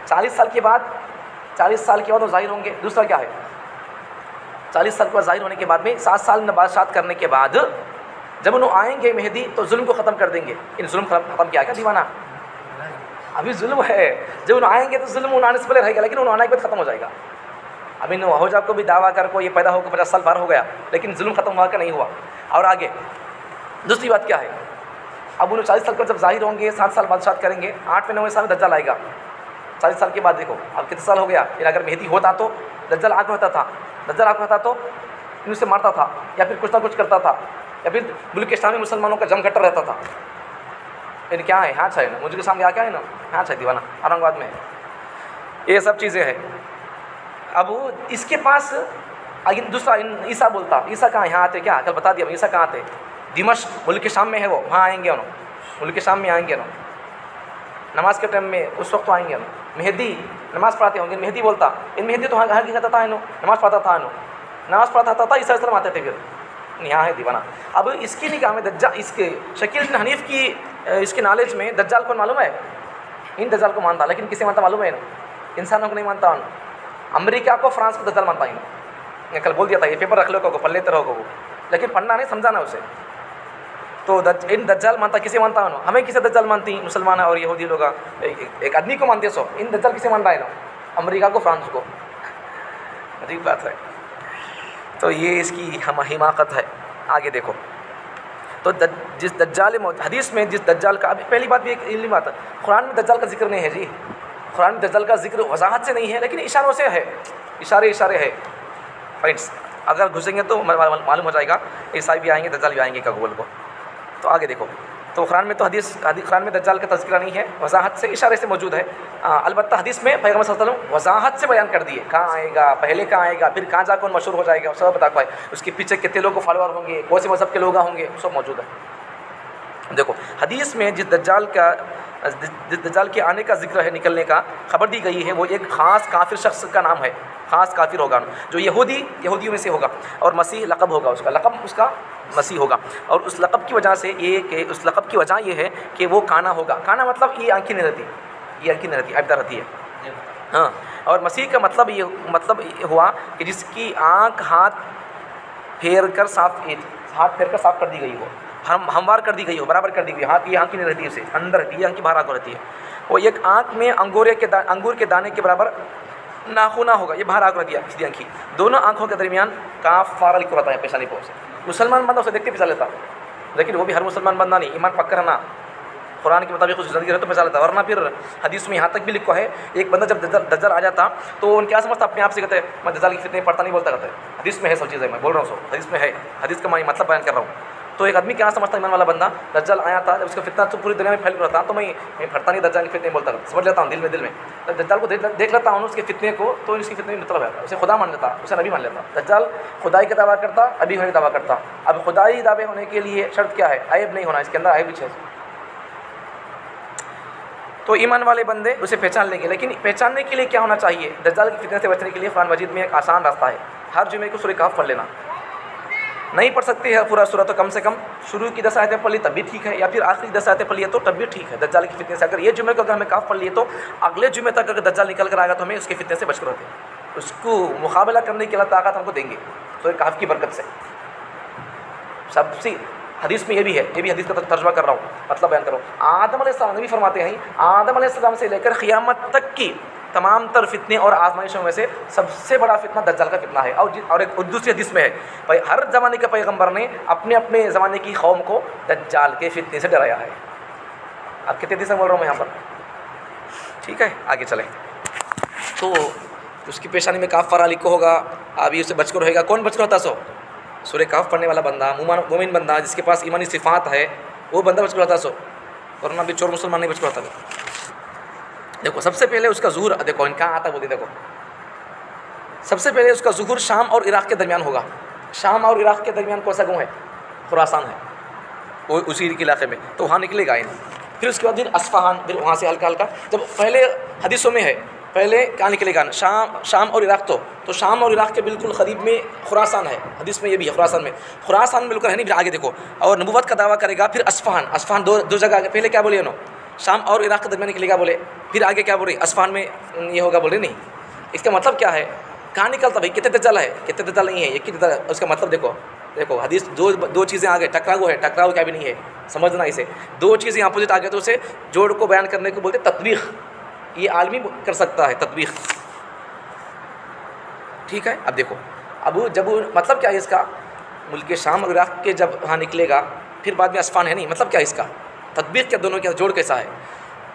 [SPEAKER 1] 40 سال کے بعد وہ ظاہر ہوں گے۔ دوسرا کیا ہے، 40 سال کے بعد ظاہر ہونے کے بعد میں 7 سال نباشات کرنے کے بعد جب انہوں آئیں گے مہدی تو ظلم کو ختم کر دیں گے۔ ان ظلم ختم کیا دیوانہ، ابھی ظلم ہے، جب انہوں آئیں گے تو ظلم آنے سے پہلے رہے گا، لیکن انہوں آنے کے بعد ختم ہو جائے گا۔ ابھی انہوں ہو جا کو بھی دعویٰ کر کو یہ پیدا ہو کے 50 سال پار ہو گیا، لیکن ظلم ختم ہوا کہ نہیں ہوا۔ اور آگے دوسری بات کیا ہے، اب انہوں 40 سال کا جب ظاہر ہوں گے، 7 سال بادشاہت کریں گے، 8ویں 9ویں سال میں دجال آئے گا۔ 40 سال کے بعد دیکھو اب کتنے سال ہو گیا، پھر اگر مہدی ہوتا تو دجال آنکھ ہوتا تھا، دجال آنکھ ہوتا تو ان سے مارتا تھا، یا پھر کچھ نہ کچھ کرتا تھا، یا پھر ملک اسلام میں مسلمانوں کا جم گھٹا رہتا تھا۔ پھر کیا ہے، ہاں ہے نا مجھے کے سامنے آ کیا ہے نا، ہاں ہے دیوانہ اورنگ آباد میں، یہ سب چیزیں ہیں۔ اب اس کے پاس دوسرا عیسیٰ بولتا، عیسیٰ کہاں یہاں آتے، کیا کل بتا دیا عیسیٰ کہاں آتے، دمشق ملک شام میں ہے، وہ وہاں آئیں گے انہوں، ملک شام میں آئیں گے انہوں، نماز کے ٹائم میں اس وقت تو آئیں گے انہوں۔ مہدی نماز پڑھاتے ہوں گے، مہدی بولتا، ان مہدی تو ہاں کی کہتا تھا، انہوں نماز پڑھتا تھا، انہوں نماز پڑھتا تھا، عیسیٰ علیہ السلام آتے تھے، پھر یہاں ہے دیوانہ۔ اب اس کی نگاہ میں دجال، اس کے شکیل بن حنیف کی اس کے نالج میں دجال کو معلوم ہے، ان دجال کو مانتا، لیکن کسے مانتا معلوم ہے، انسانوں کو نہیں مانتا، امریکہ کو فرانس کو دجال مانتا ہے۔ کل بول دیا تھا یہ پیپر رکھ لو کو پڑھ لیتے رہو کو، لیکن پڑھنا نہیں، سمجھانا اسے۔ تو ان دجال مانتا، کسے مانتا ہے؟ ہمیں کسے دجال مانتی؟ مسلمان اور یہودی لوگ ایک آدمی کو مانتے سو، ان دجال کسے مانتا ہے؟ امریکہ کو، فرانس کو۔ عجیب بات ہے، تو یہ اس کی حماقت ہے۔ آگے دیکھو تو جس دجال حدیث میں جس دجال کا، ابھی پہلی بات بھی ایک علمی بات ہے، قرآن میں دجال کا ذکر نہیں ہے جی، قرآن میں دجال کا ذکر وضاحت سے نہیں ہے، لیکن اشاروں سے ہے، اشارے ہے۔ فرینڈس اگر گھسیں گے تو معلوم ہو جائے گا، عیسائی بھی آئیں گے، دجال بھی آئیں گے قبول کو۔ تو آگے دیکھو، تو قرآن میں تو قرآن میں دجال کا تذکرہ نہیں ہے، وضاحت سے اشارے سے موجود ہے۔ البتہ حدیث میں پیغمبر صلی اللہ علیہ وسلم وضاحت سے بیان کر دیے، کہاں آئے گا، پہلے کہاں آئے گا، پھر کہاں جا کر مشہور ہو جائے گا، سب بتا پائے، اس کے پیچھے کتنے لوگ فالوور ہوں گے، کون سے مذہب کے لوگ ہوں گے، سب موجود ہے۔ دیکھو حدیث میں جس دجال کے آنے کا ذکر ہے، نکلنے کا خبر دی گئی ہے، وہ ایک خاص کافر شخص کا نام ہے، خاص کافر ہوگا جو یہودیوں میں سے ہوگا، اور مسیح لقب ہوگا، اس کا لقب اس کا مسیح ہوگا۔ اور اس لقب کی وجہ سے یہ کہ اس لقب کی وجہ یہ ہے کہ وہ کانا ہوگا، کانا مطلب یہ آنکھیں نہیں رہتی، یہ آنکھیں نہیں رہتی، عبدہ رہتی ہے، ہاں۔ اور مسیح کا مطلب یہ ہوا کہ جس کی آنکھ ہاتھ پھیر کر صاف کر دی گئی ہو، ہموار کر دی گئی ہو، برابر کر دی گئی، ہاتھ یہ آنکھ نہیں رہتی، اسے اندر رہتی ہے، یہ آنکھ باہر آ کر رہتی ہے، وہ ایک آنکھ میں انگور کے دانے کے برابر ناخنا ہوگا، یہ باہر آ کر رہتی ہے سیدھی آنکھی، دونوں آنکھوں کے درمیان کاف فارا لکھا رہتا ہے پیشانی پہ سے۔ مسلمان بندہ اسے دیکھتے پہچان لیتا، لیکن وہ بھی ہر مسلمان بندہ نہیں، ایمان پکا رہنا، قرآن کے مطابق اس زندگی رہے تو پہچان لیتا، ورنہ پھر حدیث میں یہاں تک بھی لکھا ہے، ایک بندہ جب دجال آ جاتا تو ان کیا سمجھتا، اپنے آپ سے کہتے ہیں میں دجال کی فتنے پڑھتا نہیں، بولتا کرتا ہے، حدیث میں ہے سب چیزیں، میں بول رہا ہوں سو حدیث میں ہے، حدیث کا میں مطلب بیان کر رہا ہوں۔ تو ایک آدمی کیا سمجھتا ہے ایمان والا بندہ، دجال آیا تھا، جب اس کا فتنہ تو پوری دنیا میں پھیل رہا تھا، تو میں پھٹتا نہیں دجال کے فتنے بولتا تھا، سمجھ لیتا ہوں دل میں تو دجال کو دیکھ لیتا ہوں اس کے فتنے کو، تو اس کے فتنے میں مطلب ہے اسے خدا مان لیتا، اسے نبی مان لیتا۔ دجال خدائی کا دعویٰ کرتا، ابھی ہونے کا دعویٰ کرتا۔ اب خدائی دعوے ہونے کے لیے شرط کیا ہے؟ عیب نہیں ہونا، اس کے اندر عیب بھی ہے۔ تو ایمان والے بندے اسے پہچان لیں گے، لیکن پہچاننے کے لیے کیا ہونا چاہیے؟ دجال کی فتنے سے بچنے کے لیے قرآن مجید میں ایک آسان راستہ ہے، ہر جمعے کو سورہ کہف پڑھ لینا۔ نہیں پڑھ سکتے ہے پورا سورہ تو کم سے کم شروع کی 10 آیتیں پڑھ لی تب بھی ٹھیک ہے، یا پھر آخری 10 آیتیں پڑھ لیے تو تب بھی ٹھیک ہے۔ دجال کی فتنے سے اگر یہ جمعے کو اگر ہمیں کہف پڑھ لیے تو اگلے جمعے تک اگر دجال نکل کر آئے گا تو ہمیں اس کے فتنے سے بچ کر ہوتے ہیں، اس کو مقابلہ کرنے کی اللہ طاقت ہم کو دیں گے سورہ کہف کی برکت سے۔ سب سے حدیث میں یہ بھی ہے، یہ بھی حدیث کا ترجمہ کر رہا ہوں، مطلب بیان کر رہا ہوں۔ آدم علیہ السلام نبی فرماتے ہیں آدم علیہ السلام سے لے کر قیامت تک کی تمام تر فتنے اور آزمائشوں میں سے سب سے بڑا فتنہ دجال کا فتنہ ہے۔ اور ایک دوسری حدیث میں ہے ہر زمانے کے پیغمبر نے اپنے اپنے زمانے کی قوم کو دجال کے فتنے سے ڈرایا ہے۔ اب کتنے دن سے بول رہا ہوں میں یہاں پر، ٹھیک ہے آگے چلیں۔ تو اس کی پیشانی میں کاف فرا لکھو ہوگا، ابھی اسے بچ کر رہے گا۔ کون بچ کر ہوتا سو؟ سورہ کہف پڑھنے والا بندہ، مومن بندہ جس کے پاس ایمانی صفات ہے، وہ بندہ بچ کر ہوتا سو، ورنہ بھی چور مسلمان نہیں بچ کر ہوتا۔ دیکھو سب سے پہلے اس کا ظہور، دیکھو ان کہاں آتا بولتے، دیکھو سب سے پہلے اس کا ظہور شام اور عراق کے درمیان ہوگا۔ شام اور عراق کے درمیان کون سا گاؤں ہے؟ خراسان ہے، وہ اسی کے علاقے میں، تو وہاں نکلے گا پھر اس کے بعد پھر اصفہان، پھر وہاں سے ہلکا ہلکا، جب پہلے حدیثوں میں ہے پہلے کہاں نکلے گا؟ شام اور عراق، تو شام اور عراق کے بالکل قریب میں خراسان ہے، حدیث میں یہ بھی ہے خراسان میں بالکل ہے نہیں۔ پھر آگے دیکھو، اور نبوت کا دعویٰ کرے گا، پھر اصفہان دو جگہ آگے، پہلے کیا بولے انہوں؟ شام اور عراق کے درمیان نکلے گا بولے، پھر آگے کیا بول رہے؟ اصفہان میں یہ ہوگا بولے نہیں۔ اس کا مطلب کیا ہے؟ کہاں نکلتا بھائی؟ کتنے دجال ہے، کتنے دجال نہیں ہے، یہ کتنے دجال؟ اس کا مطلب دیکھو حدیث دو چیزیں آگے، ٹکراؤ کیا بھی نہیں ہے، سمجھنا اسے۔ دو چیزیں اپوزٹ آگے تو اسے جوڑ کو بیان کرنے کو بولتے تطبیق، یہ عالمی کر سکتا ہے تطبیق، ٹھیک ہے۔ اب دیکھو جب مطلب کیا ہے اس کا؟ ملک شام اور عراق کے جب وہاں نکلے گا، پھر بعد میں اصفہان ہے نہیں، مطلب کیا ہے اس کا؟ تطبیق کیا دونوں کا جوڑ کیسا ہے؟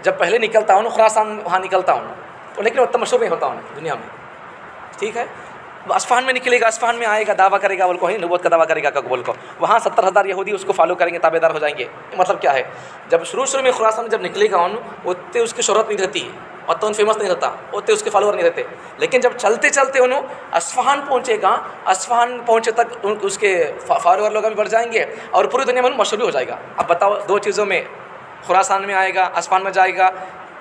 [SPEAKER 1] جب پہلے نکلتا ہوں خراسان وہاں نکلتا ہوں، لیکن اتنا مشہور نہیں ہوتا ہوں دنیا میں، ٹھیک ہے۔ اصفہان میں نکلے گا، اصفہان میں آئے گا، دعویٰ کرے گا بول کو، نبوت کا دعویٰ کرے گا بول کو، وہاں 70,000 یہودی اس کو فالو کریں گے، تابع دار ہو جائیں گے۔ مطلب کیا ہے؟ جب شروع میں خراسان جب نکلے گا اتنے اس کی شہرت نہیں رہتی، اتنا فیمس نہیں رہتا، اتنے اس کے فالوور نہیں رہتے، لیکن جب چلتے چلتے اصفہان پہنچے گا، اصفہان پہنچے تک اس کے فالوور لوگ بھی بڑھ جائیں گے اور پوری دنیا میں مشہور بھی ہو جائے گا۔ اب بتاؤ دو چیزوں میں، خراسان میں آئے گا، اصفہان میں جائے گا،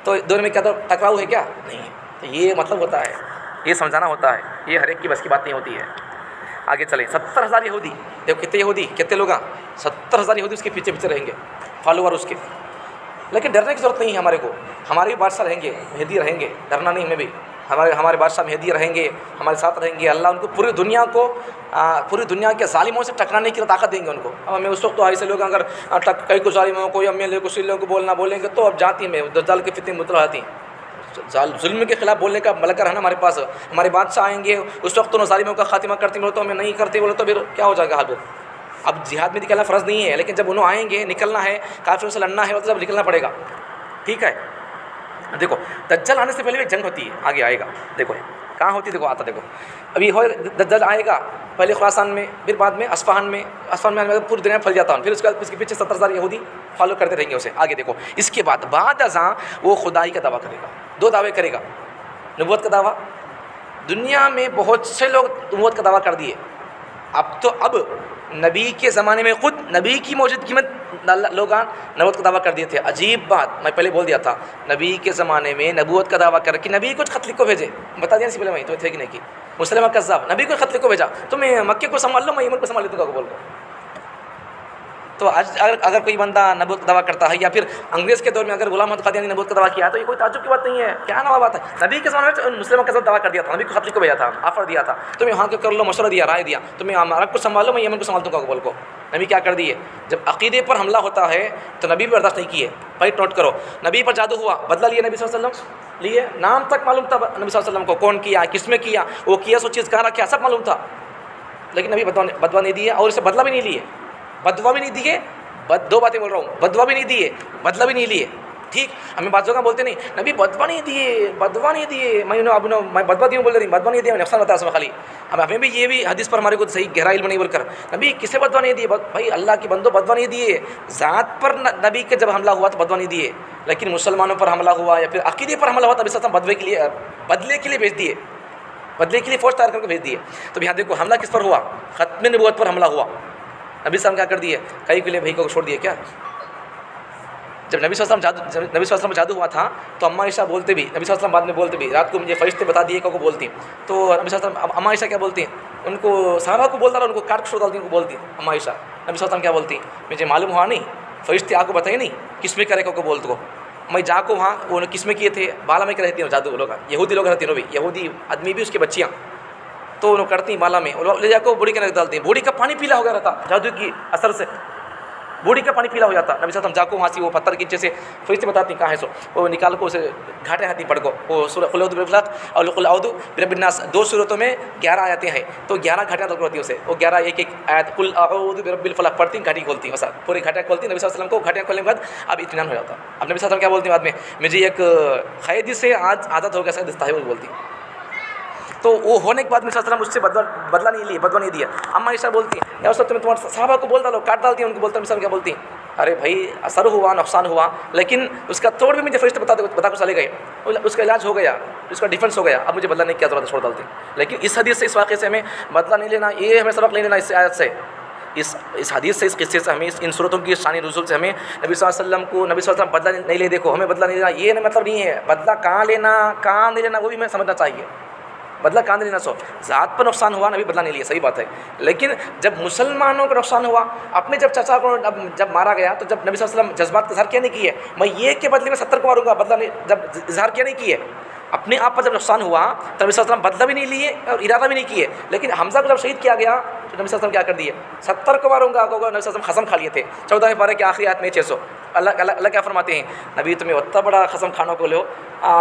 [SPEAKER 1] تو دونوں میں کیا ٹکراؤ ہے؟ کیا نہیں ہے۔ تو یہ مطلب ہوتا ہے، یہ سمجھانا ہوتا ہے، یہ ہر ایک کی بس کی بات نہیں ہوتی ہے۔ آگے چلیں، 70,000 یہودی، دیکھو کتنے یہودی، کتنے لوگ، 70,000 یہودی اس کے پیچھے رہیں گے، فالوور اس کے۔ لیکن ڈرنے کی ضرورت نہیں ہے ہمارے کو، ہمارے بھی بادشاہ رہیں گے، مہدی رہیں گے، ڈرنا نہیں ہمیں بھی، ہمارے بادشاہ مہدی رہیں گے، ہمارے ساتھ رہیں گے، اللہ ان کو پوری دنیا کے ظالموں سے ٹکرانے کی طاقت دیں گے ان کو۔ اب ہمیں اس وقت تو ایسے لوگ اگر کئی کو ظالموں کو یا میلے کو سلوں کو بولیں گے تو اب جاتی میں دجال کے فتنے مطلع آتی ہیں۔ ظلم کے خلاف بولنے کا ملکہ ہے نا ہمارے پاس، ہمارے بادشاہ آئیں گے اس وقت تو ظالموں کا خاتمہ کرتے بولے تو ہمیں نہیں کرتے بولے تو پھر کیا ہو جائے گا حال؟ اب جہاد میں نکلنا فرض نہیں ہے، لیکن جب انہوں آئیں گے، نکلنا ہے، کافروں سے لڑنا ہے، تو جب نکلنا پڑے گا، ٹھیک ہے۔ دیکھو دجال آنے سے پہلے بھی جنگ ہوتی ہے، آگے آئے گا، دیکھو کہاں ہوتی ہے، دیکھو آتا، دیکھو ابھی دجال آئے گا پہلے خراسان میں، پھر بعد میں اصفہان میں پوری دنیا میں پھیل جاتا ہوں، پھر اس کے پیچھے 70,000 یہودی فالو کرتے رہیں گے اسے۔ آگے دیکھو اس کے بعد ازاں وہ خدائی کا دعویٰ کرے گا، دو دعوے کرے گا، نبوت کا دعویٰ۔ دنیا میں بہت سے لوگ نبوت کا دعویٰ کر دیے، اب نبی کے زمانے میں خود نبی کی موجودگی میں لوگ نبوت کا دعویٰ کر دیے تھے۔ عجیب بات، میں پہلے بول دیا تھا، نبی کے زمانے میں نبوت کا دعویٰ کر کے نبی کچھ خط لکھ کو بھیجے، بتا دیا اس سے پہلے میں تو تھے کہ نہیں کی، مسلمہ کذاب، نبی کو خط لکھ کو بھیجا، تو میں مکے کو سنبھال لوں، میں یمن کو سنبھال لیتا ہوں بول کو۔ تو آج اگر کوئی بندہ نبوت کا دعویٰ کرتا ہے، یا پھر انگریز کے دور میں اگر غلام محمد قادیانی نے نبوت کا دعویٰ کیا تو یہ کوئی تعجب کی بات نہیں ہے، کیا نوا بات ہے۔ نبی کے زمانے میں مسلمہ کا دعویٰ کر دیا تھا، نبی کو خط لکھ کو بھیجا تھا، آفر دیا تھا، تمہیں وہاں کے کر لو، مشورہ دیا، رائے دیا، تمہیں عرب کو سنبھالو، میں یمن کو سنبھال دوں گا بول کو۔ نبی کیا کر دیے؟ جب عقیدے پر حملہ ہوتا ہے تو نبی بھی برداشت نہیں کیے۔ پوائنٹ نوٹ کرو، نبی پر جادو ہوا، بدلہ لیے نبی صلی اللہ علیہ وسلم، لیے، نام تک معلوم تھا نبی صلی اللہ علیہ وسلم کو، کون کیا، کس میں کیا، وہ کیا سو چیز کہاں رکھا، سب معلوم تھا، لیکن نبی بدوا نہیں دیے اور اسے بدلہ بھی نہیں لیے، بدوا بھی نہیں دیے، دو باتیں بول رہا ہوں، بدوا بھی نہیں دیے، بدلہ بھی نہیں لیے، ٹھیک ہمیں بعض جگہ بولتے نہیں نبی بدوا نہیں دیے میں بدوا دیوں بول رہی بدوا نہیں دیا نقصان بتا خالی ہمیں بھی یہ بھی حدیث پر ہمارے کو صحیح گہرا علم نہیں بول کر نبی کسے بدوا نہیں دیے بھائی اللہ کے بندوں بدوا نہیں دیے ذات پر نبی کے جب حملہ ہوا تو بدوا نہیں دیے لیکن مسلمانوں پر حملہ ہوا یا پھر عقیدے پر حملہ ہوا تب اس وقت بدلے کے لیے بھیج دیے بدلے کے لیے فوج تیار کر کے بھیج دیے تو یہاں دیکھو حملہ کس پر ہوا ختم نبوت پر حملہ ہوا نبی صلی اللہ علیہ وسلم کیا کر دیے کئی کے لیے بھائی کو چھوڑ دیے کیا جب نبی صلی اللہ علیہ وسلم جادو ہوا تھا تو اماں عائشہ بولتے بھی نبی صلی اللہ علیہ وسلم بعد میں بولتے بھی رات کو مجھے فرشتے بتا دیے کو بولتی تو نبی صلی اللہ علیہ وسلم اماں عائشہ کیا بولتی ان کو صحابہ کو بولتا رہا ان کو کاٹ چھوڑ ڈالتی ان کو بولتی اماں عائشہ نبی صلی اللہ علیہ وسلم کیا بولتی مجھے معلوم ہوا نہیں فرشتے آپ کو بتائیے نہیں کس میں کرے کو بولتے کو میں جا کو وہاں وہ کس میں کیے تھے بالا میں کر رہتی ہیں جادو لوگ یہودی لوگ رہتی ہیں بھی یہودی آدمی بھی اس کی بچیاں تو انہوں کرتی ہیں بالا میں لے جا کو بوڑھی کے رکھ ڈالتی ہیں بوڑھی کا پانی پیلا ہو گیا رہتا جادو کی اثر سے بوڑھی کا پانی پیلا ہو جاتا نبی صلی اللہ علیہ وسلم جا کو وہاں سے وہ پتھر کے نیچے سے فرشتے بتاتی ہیں کہاں ہے سو وہ نکال کو اسے گھاٹے ہاتھی پڑھ کو وہ سورہ قل اعوذ برب الفلق اور قل اعوذ برب الناس 2 صورتوں میں 11 آیتیں ہیں تو 11 گھاٹیاں تک ہوتی ہیں اسے وہ 11 ایک آیت قل اعوذ برب الفلق پڑھتی ہیں گھاٹی کھولتی ہیں ویسا پوری گھاٹیاں کھولتی ہیں نبی صلی اللہ علیہ وسلم کو گھاٹیاں کھولنے کے بعد اب اطمینان ہو جاتا اب نبی صلی اللہ علیہ وسلم کیا بولتی ہیں بعد میں مجھے ایک قیدی سے آج عادت ہو گیا سر دستاویز بولتی تو وہ ہونے کے بعد نبی صلی اللہ علیہ وسلم اس سے بدلا نہیں دیا اماں عائشہ بولتی ہیں یا اس وقت میں تمہارے صحابہ کو بول ڈالو کاٹ ڈالتی ہیں ان کو بولتا نبی صلی اللہ علیہ وسلم کیا بولتی ہیں ارے بھائی اثر ہوا نقصان ہوا لیکن اس کا توڑ بھی مجھے فرشتے بتا کر چلے گئے اس کا علاج ہو گیا اس کا ڈیفنس ہو گیا اب مجھے بدلا نہیں کیا ضرورت چھوڑ ڈالتے لیکن اس حدیث سے اس واقعے سے ہمیں بدلا نہیں لینا یہ ہمیں سبق نہیں لینا اس آیت سے اس حدیث سے اس قصے سے ہمیں ان صورتوں کی شان نزول سے ہمیں نبی صلی اللہ علیہ وسلم کو نبی صلی اللہ علیہ وسلم بدلا نہیں لے دیکھو ہمیں بدلا نہیں لینا یہ مطلب نہیں ہے بدلا کہاں نہیں لینا وہ بھی ہمیں سمجھنا چاہیے بدلا کہاں نہیں لینا سو ذات پر نقصان ہوا نبی بدلا نہیں لیا صحیح بات ہے لیکن جب مسلمانوں کا نقصان ہوا اپنے جب چچا کو جب مارا گیا تو جب نبی صلی اللہ علیہ وسلم جذبات کا اظہار کیا نہیں کیے میں یہ کے بدلے میں 70 کو ماروں گا بدلا نہیں جب اظہار کیا نہیں کیے اپنے آپ پر جب نقصان ہوا تو نبی صلی اللہ علیہ وسلم بدلا بھی نہیں لیے اور ارادہ بھی نہیں کیے لیکن حمزہ کو جب شہید کیا گیا تو نبی صلی اللہ علیہ وسلم کیا کر دیے 70 کو ماروں گا نبی صلی اللہ علیہ وسلم قسم کھا لیے تھے 14 پارے کے آخری آیت میں 600 اللہ کیا فرماتے ہیں نبی تمہیں اتنا بڑا قسم کھانوں کو لو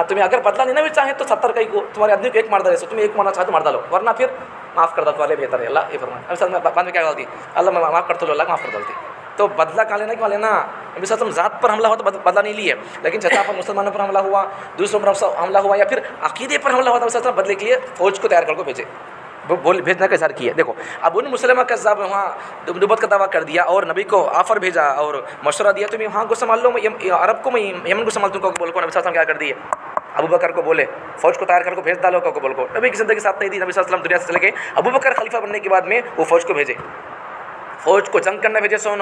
[SPEAKER 1] تمہیں اگر بدلا لینا بھی چاہیں تو 70 کا کو تمہارے آدمی کو ایک مار ڈالے سو تمہیں ایک مارنا چاہے تو مار ڈالو ورنہ پھر معاف کر دو والے بہتر ہے اللہ یہ فرمائے بعد میں کیا ڈالتی اللہ میں معاف کرتا ہوں اللہ معاف کر ڈالتی تو بدلا کہاں لینا کیوں لینا نبی صلی اللہ علیہ وسلم ذات پر حملہ ہوا تو بدلا نہیں لیے لیکن چچا پر مسلمانوں پر حملہ ہوا دوسروں پر حملہ ہوا یا پھر عقیدے پر حملہ ہوا تو نبی صلی اللہ علیہ وسلم بدلے کے لیے فوج کو تیار کر کو بھیجے بھیجنے کا اظہار کیا دیکھو اب ان مسلمہ کا ذاب وہاں نبوت کا دعویٰ کر دیا اور نبی کو آفر بھیجا اور مشورہ دیا تو میں وہاں کو سنبھال لو میں عرب کو میں یمن کو سنبھالتوں کو بول کو نبی صلی اللہ علیہ وسلم کیا کر دیے ابو بکر کو بولے فوج کو تیار کر کو بھیج ڈالو کو بول کو نبی کی زندگی ساتھ نہیں دی نبی صلی اللہ علیہ وسلم دنیا سے چلے گئے ابو بکر خلیفہ بننے کے بعد میں وہ فوج کو بھیجے فوج کو جنگ کرنے بھیجے سو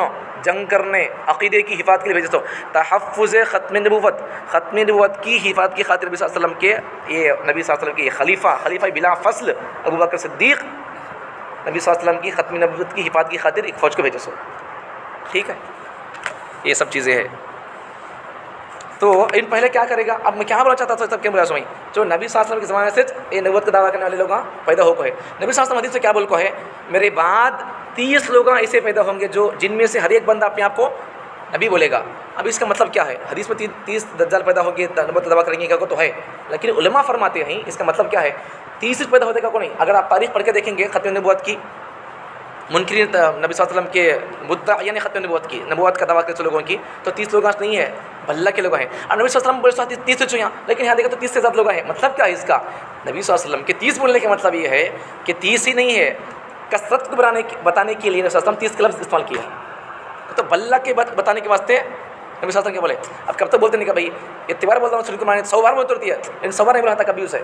[SPEAKER 1] جنگ کرنے عقیدے کی حفاظت کے لیے بھیجے سو تحفظ ختم نبوت کی حفاظت کی خاطر نبی صلی اللہ علیہ وسلم کے یہ نبی صلی اللہ علیہ وسلم کے خلیفہ بلا فصل ابو بکر صدیق نبی صلی اللہ علیہ وسلم کی ختم نبوت کی حفاظت کی خاطر ایک فوج کو بھیجے سو ٹھیک ہے یہ سب چیزیں ہیں تو ان پہلے کیا کرے گا اب میں کیا بولا چاہتا تھا سب کیا بولا سوئی جو نبی صلی اللہ علیہ وسلم کے زمانے سے یہ نبوت کا دعویٰ کرنے والے لوگ پیدا ہو کو ہے نبی صلی اللہ علیہ وسلم حدیث سے کیا بول کو ہے میرے بعد 30 لوگ ایسے پیدا ہوں گے جو جن میں سے ہر ایک بندہ اپنے آپ کو نبی بولے گا اب اس کا مطلب کیا ہے حدیث میں 30 دجال پیدا ہوں گے نبوت کا دعویٰ کریں گے کا کو تو ہے لیکن علماء فرماتے ہیں اس کا مطلب کیا ہے 30 پیدا ہونے کا کو نہیں اگر آپ تاریخ پڑھ کے دیکھیں گے ختم نبوت کی منکرین نبی صلی اللہ علیہ وسلم کے مدعا یعنی ختم نبوت کا دعویٰ کرتے لوگوں کی تو 30 لوگ نہیں ہے بھلا کے لوگ ہیں اور نبی صلی اللہ علیہ وسلم بولے 30 یہاں لیکن یہاں دیکھا تو 30 سے زیادہ لوگ ہیں مطلب کیا ہے اس کا نبی صلی اللہ علیہ وسلم کے 30 بولنے کا مطلب یہ ہے کہ 30 ہی نہیں ہے کثرت کو بتانے کے لیے نبی صلی اللہ علیہ وسلم 30 کے لفظ استعمال کیا تو بھلا کے بتانے کے واسطے نبی صلی اللہ علیہ وسلم کیا بولے اب کب تک بولتے نہیں کہ بھائی اتوار بولتا ہوں شروع کو مانے 100 بار بولتے ہوتی ہے ان 100 بار نہیں بولا تھا کبھی اسے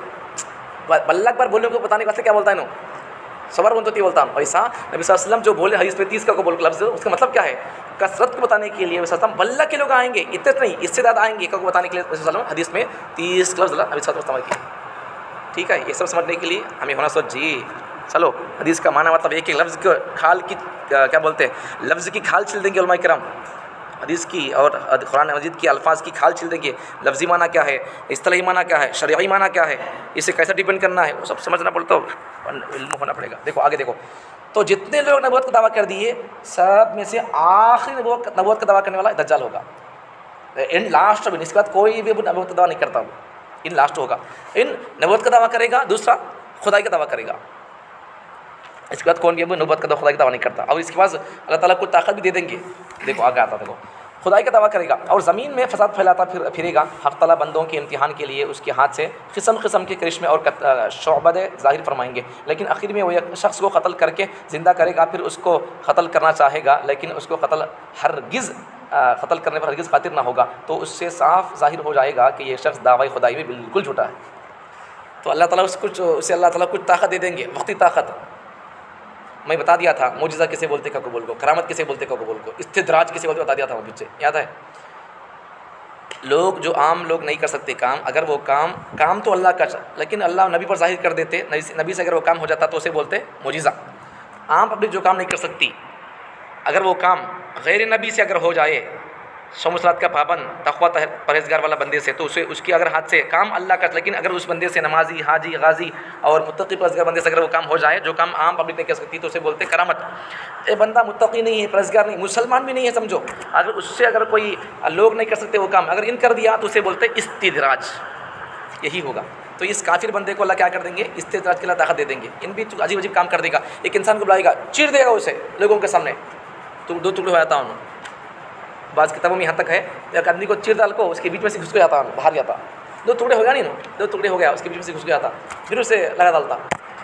[SPEAKER 1] بھلا ایک بار بولنے کو بتانے کے واسطے کیا بولتا ہے نا 100 بار بولتا ہوں ایسا نبی صلی اللہ علیہ وسلم جو بولے حدیث پہ 30 کا کو بول لفظ اس کا مطلب کیا ہے کثرت کو بتانے کے لیے نبی صلی اللہ علیہ وسلم بھلا کے لوگ آئیں گے اتنے نہیں اس سے زیادہ آئیں گے کو بتانے کے لیے نبی صلی اللہ علیہ وسلم حدیث میں 30 لفظ نبی صلی اللہ علیہ وسلم استعمال کیا ٹھیک ہے یہ سب سمجھنے کے لیے ہمیں ہونا سوچ جی چلو حدیث کا معنی مطلب ایک لفظ کو کھال کی کیا بولتے ہیں لفظ کی کھال چھیل دیں گے علماء کرام حدیث کی اور قرآن مجید کی الفاظ کی کھال چھیل دیں گے لفظی معنی کیا ہے اصطلاحی معنی کیا ہے شرعی معنی کیا ہے اسے کیسا ڈیپینڈ کرنا ہے وہ سب سمجھنا پڑتا علم ہونا پڑے گا دیکھو آگے دیکھو تو جتنے لوگ نبوت کا دعویٰ کر دیے سب میں سے آخری نبوت کا دعویٰ کرنے والا دجال ہوگا ان لاسٹ اس کے بعد کوئی بھی نبوت کا دعویٰ نہیں کرتا ان لاسٹ ہوگا ان نبوت کا دعویٰ کرے گا دوسرا خدائی کا دعویٰ کرے گا اس کے بعد کون بھی نبوت کا خدائی کا دعویٰ نہیں کرتا اور اس کے بعد اللہ تعالیٰ کو طاقت بھی دے دیں گے دیکھو آگے آتا دیکھو خدائی کا دعویٰ کرے گا اور زمین میں فساد پھیلاتا پھرے گا، حق تعالیٰ بندوں کے امتحان کے لیے اس کے ہاتھ سے قسم قسم کے کرشمے اور شعبدے ظاہر فرمائیں گے، لیکن آخر میں وہ ایک شخص کو قتل کر کے زندہ کرے گا، پھر اس کو قتل کرنا چاہے گا لیکن اس کو قتل کرنے پر ہرگز قادر نہ ہوگا، تو اس سے صاف ظاہر ہو جائے گا کہ یہ شخص دعوی خدائی میں بالکل جھوٹا ہے۔ تو اللہ تعالیٰ اسے اللہ تعالیٰ کچھ طاقت دے دیں گے، وقتی طاقت۔ میں بتا دیا تھا معجزہ کسے بولتے کا قبول کو، کرامت کسے بولتے کا قبول کو، استدراج کسے بولتے بتا دیا تھا وہ پیچھے، یاد ہے؟ لوگ جو عام لوگ نہیں کر سکتے کام، اگر وہ کام تو اللہ کا لیکن اللہ نبی پر ظاہر کر دیتے، نبی سے اگر وہ کام ہو جاتا تو اسے بولتے معجزہ۔ عام پبلک جو کام نہیں کر سکتی، اگر وہ کام غیر نبی سے اگر ہو جائے، صوم و صلات کا پابند تقویٰ پرہیزگار والا بندے سے، تو اس کی اگر ہاتھ سے کام اللہ کا، لیکن اگر اس بندے سے نمازی، حاجی، غازی اور متقی پرہیزگار بندے سے اگر وہ کام ہو جائے جو کام عام پبلک نہیں کر سکتی، تو اسے بولتے کرامت۔ اے بندہ متقی نہیں ہے، پرہیزگار نہیں، مسلمان بھی نہیں ہے سمجھو، اگر اس سے اگر کوئی لوگ نہیں کر سکتے وہ کام، اگر ان کر دیا تو اسے بولتے استدراج، یہی ہوگا۔ تو اس کافر بندے کو اللہ کیا کر دیں گے؟ استدراج کے اللہ طاقت دے دیں گے، ان بھی عجیب عجیب کام کر دے گا۔ ایک انسان کو بلائے گا، چیر دے گا اسے لوگوں کے سامنے، تو 2 ٹکڑے ہو جاتا ہوں۔ بعض کتابوں میں یہاں تک ہے ایک آدمی کو چیر ڈال کو اس کے بیچ میں سے گھس کو جاتا، باہر جاتا، 2 ٹکڑے ہو گیا نہیں، 2 ٹکڑے ہو گیا، اس کے بیچ میں سے گھس کو جاتا، پھر اسے لگا ڈالتا۔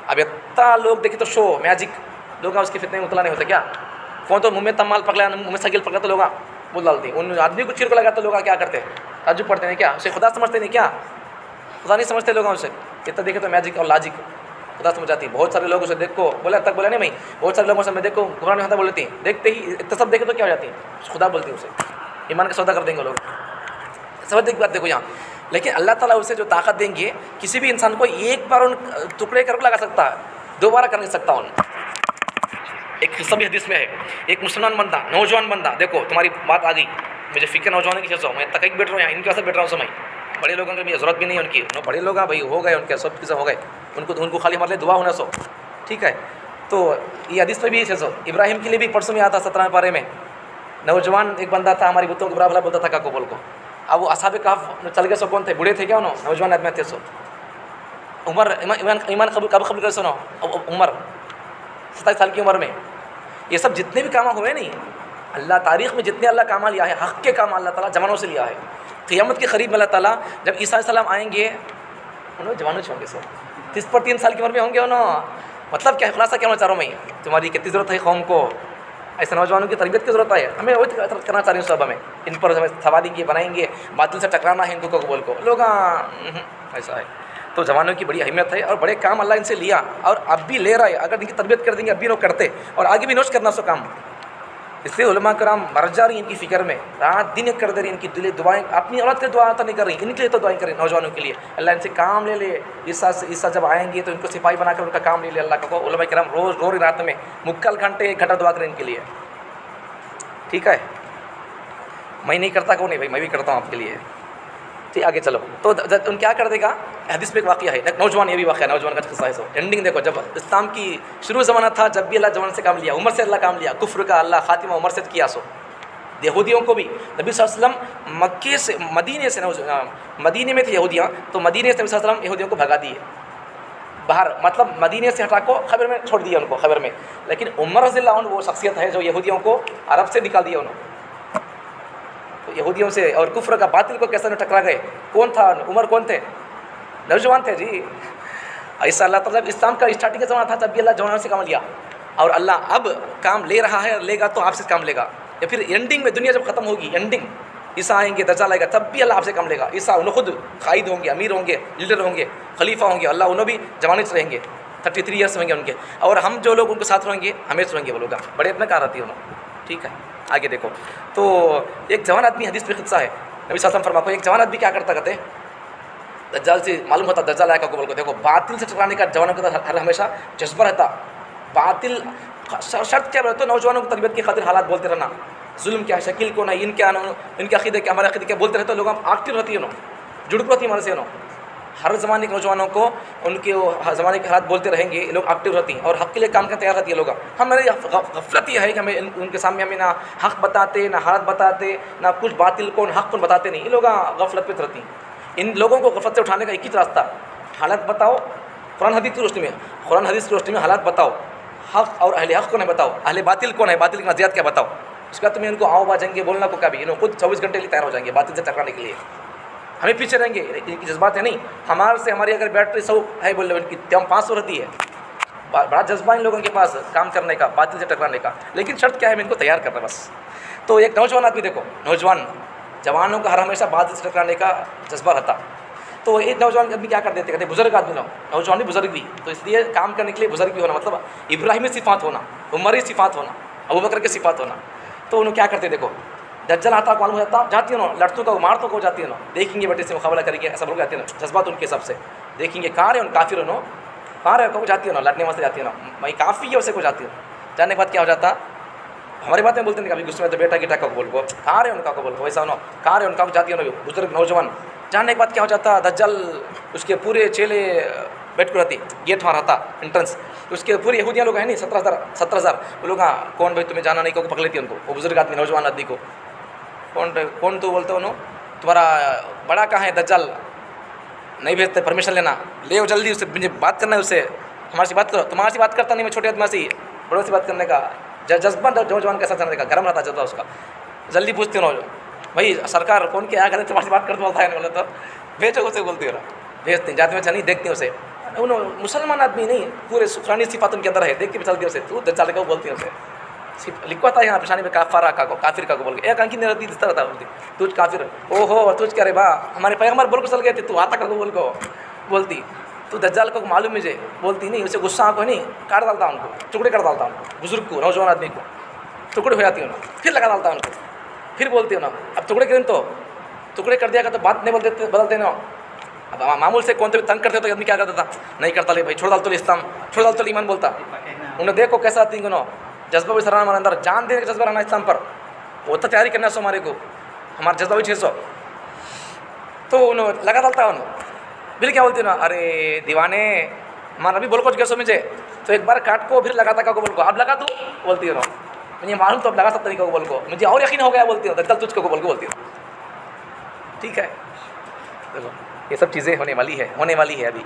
[SPEAKER 1] اب اتنا لوگ دیکھے تو شو میجک، لوگ اس کے فتنے میں مطلع نہیں ہوتا کیا؟ کون تو منہ میں تمال پکڑا، منہ میں سکیل پکڑا تو لوگ بول ڈالتے، ان آدمی کو چیر کو لگا تو لوگ کیا کرتے؟ تعجب پڑھتے ہیں کیا؟ اسے خدا سمجھتے نہیں کیا؟ خدا نہیں سمجھتے لوگ اسے، اتنا دیکھے تو میجک اور لاجک خدا سمجھ جاتی۔ بہت سارے لوگ اسے دیکھ کو بولا تک بولا نہیں میں، بہت سارے لوگوں سے میں دیکھو قرآن میں ہوتا بولتی ہیں، دیکھتے ہی اتنا سب دیکھے تو کیا ہو جاتی ہیں؟ خدا بولتی ہیں اسے، ایمان کا سودا کر دیں گے لوگ۔ سمجھ ایک بات دیکھو یہاں، لیکن اللہ تعالیٰ اسے جو طاقت دیں گے، کسی بھی انسان کو ایک بار ان ٹکڑے کر کے لگا سکتا ہے، 2 بار کر نہیں سکتا ان۔ ایک قصہ بھی حدیث میں ہے، ایک مسلمان بندہ، نوجوان بندہ، دیکھو تمہاری بات آ گئی، مجھے فکر نوجوان کی چیز ہو، میں تک بیٹھ رہا ہوں یہاں، ان کے واسطے بیٹھ رہا ہوں سمجھ، بڑے لوگوں کی ضرورت بھی نہیں ہے ان کی، بڑے لوگ بھائی ہو گئے، ان کے سب چیزیں ہو گئے، ان کو خالی ہمارے لیے دعا ہونا سو، ٹھیک ہے؟ تو یہ حدیث میں بھی یہ چیز ہو، ابراہیم کے لیے بھی پرسوں میں آتا 17 پارے میں، نوجوان ایک بندہ تھا ہماری بتوں کو برا بھلا بولتا تھا کا قبول کو، اب وہ اصحاب کہف چل گئے، سو کون تھے؟ بوڑھے تھے کیا انہوں؟ نوجوان آدمی تھے سو، عمر ایمان کب قبول کر سنو، عمر 27 سال کی عمر میں، یہ سب جتنے بھی کام ہوئے نہیں، اللہ تاریخ میں جتنے اللہ کام لیا ہے، حق کے کام اللہ تعالیٰ جوانوں سے لیا ہے۔ قیامت کے قریب اللہ تعالیٰ جب عیسیٰ علیہ السلام آئیں گے، انہوں جوانوں ہوں گے سر، 30 پر 3 سال کی عمر میں ہوں گے انہوں۔ مطلب کیا خلاصہ کیا ہونا چاہ رہا ہوں میں، تمہاری کتنی ضرورت ہے قوم کو، ایسے نوجوانوں کی تربیت کی ضرورت ہے، ہمیں وہی کرنا چاہ رہی ہوں صاحب، ہمیں ان پر ہمیں تھوا دیں گے، بنائیں گے، باطل سے ٹکرانا ہے ان کو قبول کو، لوگ ایسا ہے۔ تو جوانوں کی بڑی اہمیت ہے اور بڑے کام اللہ ان سے لیا اور اب بھی لے رہا ہے، اگر ان کی تربیت کر دیں گے اب بھی لوگ کرتے اور آگے بھی نوش کرنا سو کام۔ اس لیے علماء کرام مر جا رہی ہیں ان کی فکر میں، رات دن کر دے رہی ہیں، ان کی دل دعائیں، اپنی اولاد کے دعا تو نہیں کر رہی، ان کے لیے تو دعائیں کر رہی ہیں، نوجوانوں کے لیے، اللہ ان سے کام لے لے۔ عیسیٰ جب آئیں گے تو ان کو سپاہی بنا کر ان کا کام لے لے اللہ کا۔ علماء کرام روز رو رہی رات میں مکل گھنٹے 1 گھنٹہ دعا کریں ان کے لیے، ٹھیک ہے؟ میں نہیں کرتا کون نہیں بھائی، میں بھی کرتا ہوں آپ کے لیے، ٹھیک؟ آگے چلو، تو ان کیا کر دے گا؟ حدیث میں ایک واقعہ ہے، نوجوان، یہ بھی واقعہ نوجوان کا قصہ ہے۔ سو اینڈنگ دیکھو، جب اسلام کی شروع زمانہ تھا، جب بھی اللہ جوان سے کام لیا، عمر سے اللہ کام لیا، کفر کا اللہ خاتمہ عمر سے کیا۔ سو یہودیوں کو بھی نبی صلی اللہ علیہ وسلم مکے سے مدینے میں تھے یہودیاں، تو مدینے سے نبی صلی اللہ علیہ وسلم یہودیوں کو بھگا دیے باہر، مطلب مدینے سے ہٹا کو خیبر میں چھوڑ دیا ان کو، خیبر میں۔ لیکن عمر رضی اللہ عنہ وہ شخصیت ہے جو یہودیوں کو عرب سے نکال دیا انہوں، تو یہودیوں سے اور کفر کا باطل کو کیسے ٹکرا گئے؟ کون تھا عمر؟ کون تھے؟ نوجوان تھے جی۔ ایسا اللہ تعالیٰ اسلام کا اسٹارٹنگ کا زمانہ تھا، تب بھی اللہ جوانوں سے کام لیا، اور اللہ اب کام لے رہا ہے، لے گا تو آپ سے کام لے گا، یا پھر اینڈنگ میں دنیا جب ختم ہوگی، اینڈنگ عیسیٰ آئیں گے، دجال آئے گا، تب بھی اللہ آپ سے کام لے گا۔ عیسیٰ انہوں خود قائد ہوں گے، امیر ہوں گے، لیڈر ہوں گے، خلیفہ ہوں گے، اللہ انہوں بھی جوانی سے رہیں گے، 33 ایئرس ہوں گے ان کے، اور ہم جو لوگ ان کے ساتھ رہیں گے ہمیشہ رہیں گے، وہ لوگ بڑے اپنے کار آتی ہے انہوں، ٹھیک ہے؟ آگے دیکھو، تو ایک جوان آدمی، حدیث میں قصہ ہے، نبی صلی اللہ علیہ وسلم فرماتے ہیں ایک جوان آدمی کیا کرتا کہتے دجال سے معلوم ہوتا دجال آئے گا قبول کو۔ دیکھو باطل سے ٹکرانے کا جوانوں کا ہر ہمیشہ جذبہ رہتا، باطل شرط کیا رہتا؟ نوجوانوں کی تربیت کی خاطر حالات بولتے رہنا، ظلم کیا ہے، شکیل کون ہے، ان کیا، ان کے عقیدے کیا، ہمارے عقیدے کیا، بولتے رہتے، لوگ ایکٹیو رہتی ہے، انہوں جڑ رہتی ہے ہمارے سے، انہوں ہر زمانے کے نوجوانوں کو ان کے زمانے کے حالات بولتے رہیں گے، لوگ ایکٹیو رہتی ہیں اور حق کے لیے کام کرنے تیار رہتی ہے لوگ۔ ہماری غفلت یہ ہے کہ ہمیں ان کے سامنے ہمیں نہ حق بتاتے، نہ حالت بتاتے، نہ کچھ باطل کون حق کون بتاتے نہیں، یہ لوگ غفلت پہ رہتی ہیں۔ ان لوگوں کو غفلت سے اٹھانے کا ایک ہی راستہ، حالت بتاؤ، قرآن حدیث کی روشنی میں، قرآن حدیث کی روشنی میں حالات بتاؤ، حق اور اہل حق کون ہے بتاؤ، اہل باطل کون ہے، باطل کی نظریات کیا بتاؤ، اس کے بعد تمہیں ان کو آؤ باجیں گے بولنا کو کبھی انہوں خود 24 گھنٹے لیے تیار ہو جائیں گے باطل سے ٹکرانے کے لیے. ہمیں پیچھے رہیں گے, ان کی جذبات ہے نہیں. ہمارے سے ہماری اگر بیٹری 100 ہے بول رہے ان کی 500 رہتی ہے. بڑا جذبہ ان لوگوں کے پاس کام کرنے کا, باطل سے ٹکرانے کا. لیکن شرط کیا ہے, میں ان کو تیار کرنا بس. تو ایک نوجوان آدمی دیکھو, نوجوان جوانوں کا ہر ہمیشہ باطل سے ٹکرانے کا جذبہ رہتا. تو ایک نوجوان آدمی کیا کر دیتے, کہتے بزرگ آدمی نوجوان بھی بزرگ بھی, تو اس لیے کام کرنے کے لیے بزرگ بھی ہونا مطلب ابراہیمی صفات ہونا, عمری صفات ہونا, ابوبکر کے صفات ہونا. تو انہوں کیا کرتے دیکھو, دجال آتا معلوم ہو جاتا, جاتی ہو لڑتوں کا مارتوں کو جاتی ہو, دیکھیں گے بیٹے سے مقابلہ کریں گے, ایسا لوگ جاتے ہیں جذبات ان کے حساب سے. دیکھیں گے کہاں رہے کافر انہوں, کہاں رہے کو جاتی ہو لڑنے واسطے جاتی ہو, وہیں کافی ہے اسے کو جاتی ہو. جانے کے بعد کیا ہو جاتا, ہماری باتیں بولتے ہیں کبھی غصے میں تو بیٹا گیٹا کا بول کو کہاں رہے ان کا کو بول کو, ویسا انہوں کہاں رہے ان کا جاتی ہو بزرگ نوجوان. جاننے کے بعد کیا ہو جاتا, دجال اس کے پورے چیلے بیٹھ کو رہتی, گیٹ وہاں رہتا انٹرنس, اس کے پورے یہودیاں لوگ ہیں نہیں 17,000 وہ لوگ. کون بھائی تمہیں جانا نہیں کو پکڑ لیتی ان کو, وہ بزرگ آدمی نوجوان آدمی کو. کون تو بولتے انہوں, تمہارا بڑا کہاں ہے دجال, نہیں بھیجتے پرمیشن لینا, لے ہو جلدی, اس سے مجھے بات کرنا ہے, اس سے ہمارے سے بات کرو. تمہارے سے بات کرتا نہیں, میں چھوٹے آدمی سے بڑوں سے بات کرنے کا جذبہ نوجوان کیسا کرنے کا گرم رہتا جذبہ اس کا. جلدی پوچھتے ہو بھائی سرکار کون کیا کرے, تمہاری بات کرتے ہوتا ہے نہیں, بولے تو بھیجو اسے بولتی ہو, بھیجتے ہیں جاتے میں نہیں دیکھتے ہیں اسے. انہوں مسلمان آدمی نہیں, پورے سکرانی صفات ان کے اندر ہے, دیکھ کے بھی چلتی ہے اسے, تو دجال کو بولتی ہیں اسے. لکھوا تھا یہاں پیشانی میں کافارہ کا کو, کافر کا کو بول کے, ایک آنکھی نہیں رہتی جس طرح تھا بولتی تجھ کافر, او ہو تجھ کیا رے با, ہمارے پیغمبر بول کو چل گئے تھے, تو آتا کا کو بول کو بولتی. تو دجال کو معلوم مجھے بولتی نہیں, اسے غصہ کو نہیں کاٹ ڈالتا ان کو, ٹکڑے کر ڈالتا ان کو, بزرگ کو نوجوان آدمی کو ٹکڑے ہو جاتی ہوں, پھر لگا ڈالتا ان کو, پھر بولتی ہوں نا اب ٹکڑے کریں تو ٹکڑے کر دیا کر تو بات نہیں بدلتے نا. اب معمول سے کون تو بھی تنگ کرتے تو آدمی کیا کرتا تھا, نہیں کرتا لے بھائی چھوڑ ڈال تو اسلام, چھوڑ ڈال تو ایمان بولتا. انہیں دیکھو کیسا آتی انہوں جذبہ بھی سرانا ہمارے اندر, جان دینے کا جذبہ رہنا اسلام پر, وہ تو تیاری کرنا سو ہمارے کو, ہمارا جذبہ بھی 600. تو انہوں لگا ڈالتا انہوں پھر کیا بولتی نا, ارے دیوانے ہمارا بھی بول کو کیسو مجھے, تو ایک بار کاٹ کو پھر لگاتا کا کو بول کو, اب لگا تو بولتی ہو مجھے معلوم تو اب لگا سکتا نہیں کو بول کو, مجھے اور یقین ہو گیا بولتی ہوں, دجال تجھ کو بول کو بولتی ہوں. ٹھیک ہے, دیکھو یہ سب چیزیں ہونے والی ہے ابھی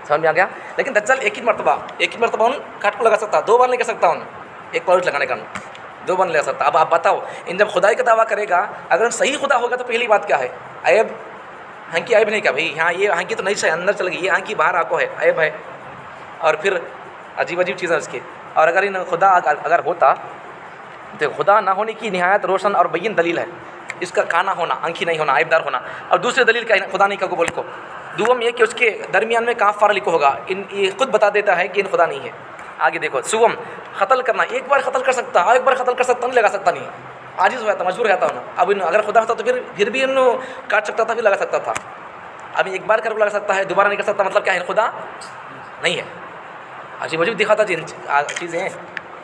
[SPEAKER 1] سمجھ میں آ گیا. لیکن دجال ایک ہی مرتبہ ان کاٹ کو لگا سکتا, 2 بار نہیں کر سکتا ان, ایک بار لگانے کا 2 بار نہیں لگا سکتا. اب آپ بتاؤ ان جب خدائی کا دعویٰ کرے گا, اگر صحیح خدا ہوگا تو پہلی بات کیا ہے, عیب ہنکی عیب نہیں کا بھائی, ہاں یہ ہنکی تو نہیں سے اندر چل گئی, یہ ہنکی باہر آ کو ہے, عیب ہے. اور پھر عجیب چیزیں اس کی. اور اگر ان خدا اگر ہوتا تو خدا نہ ہونے کی نہایت روشن اور بین دلیل ہے, اس کا کھانا ہونا, آنکھی نہیں ہونا, عیب دار ہونا. اور دوسری دلیل کیا ہے خدا نہیں کا قبول کو, دوم یہ کہ اس کے درمیان میں کاف فارا لکھو ہوگا, یہ خود بتا دیتا ہے کہ ان خدا نہیں ہے. آگے دیکھو سوم قتل کرنا, ایک بار قتل کر سکتا, ایک بار قتل کر سکتا نہیں لگا سکتا نہیں, عاجز ہو جاتا, مجبور ہو جاتا انہوں. اب اگر خدا ہوتا تو پھر بھی انہوں کاٹ سکتا تھا, پھر لگا سکتا تھا. اب ایک بار کر لگا سکتا ہے, دوبارہ نہیں کر سکتا, مطلب کیا ہے خدا نہیں ہے. عجیب دکھاتا چیزیں ہیں.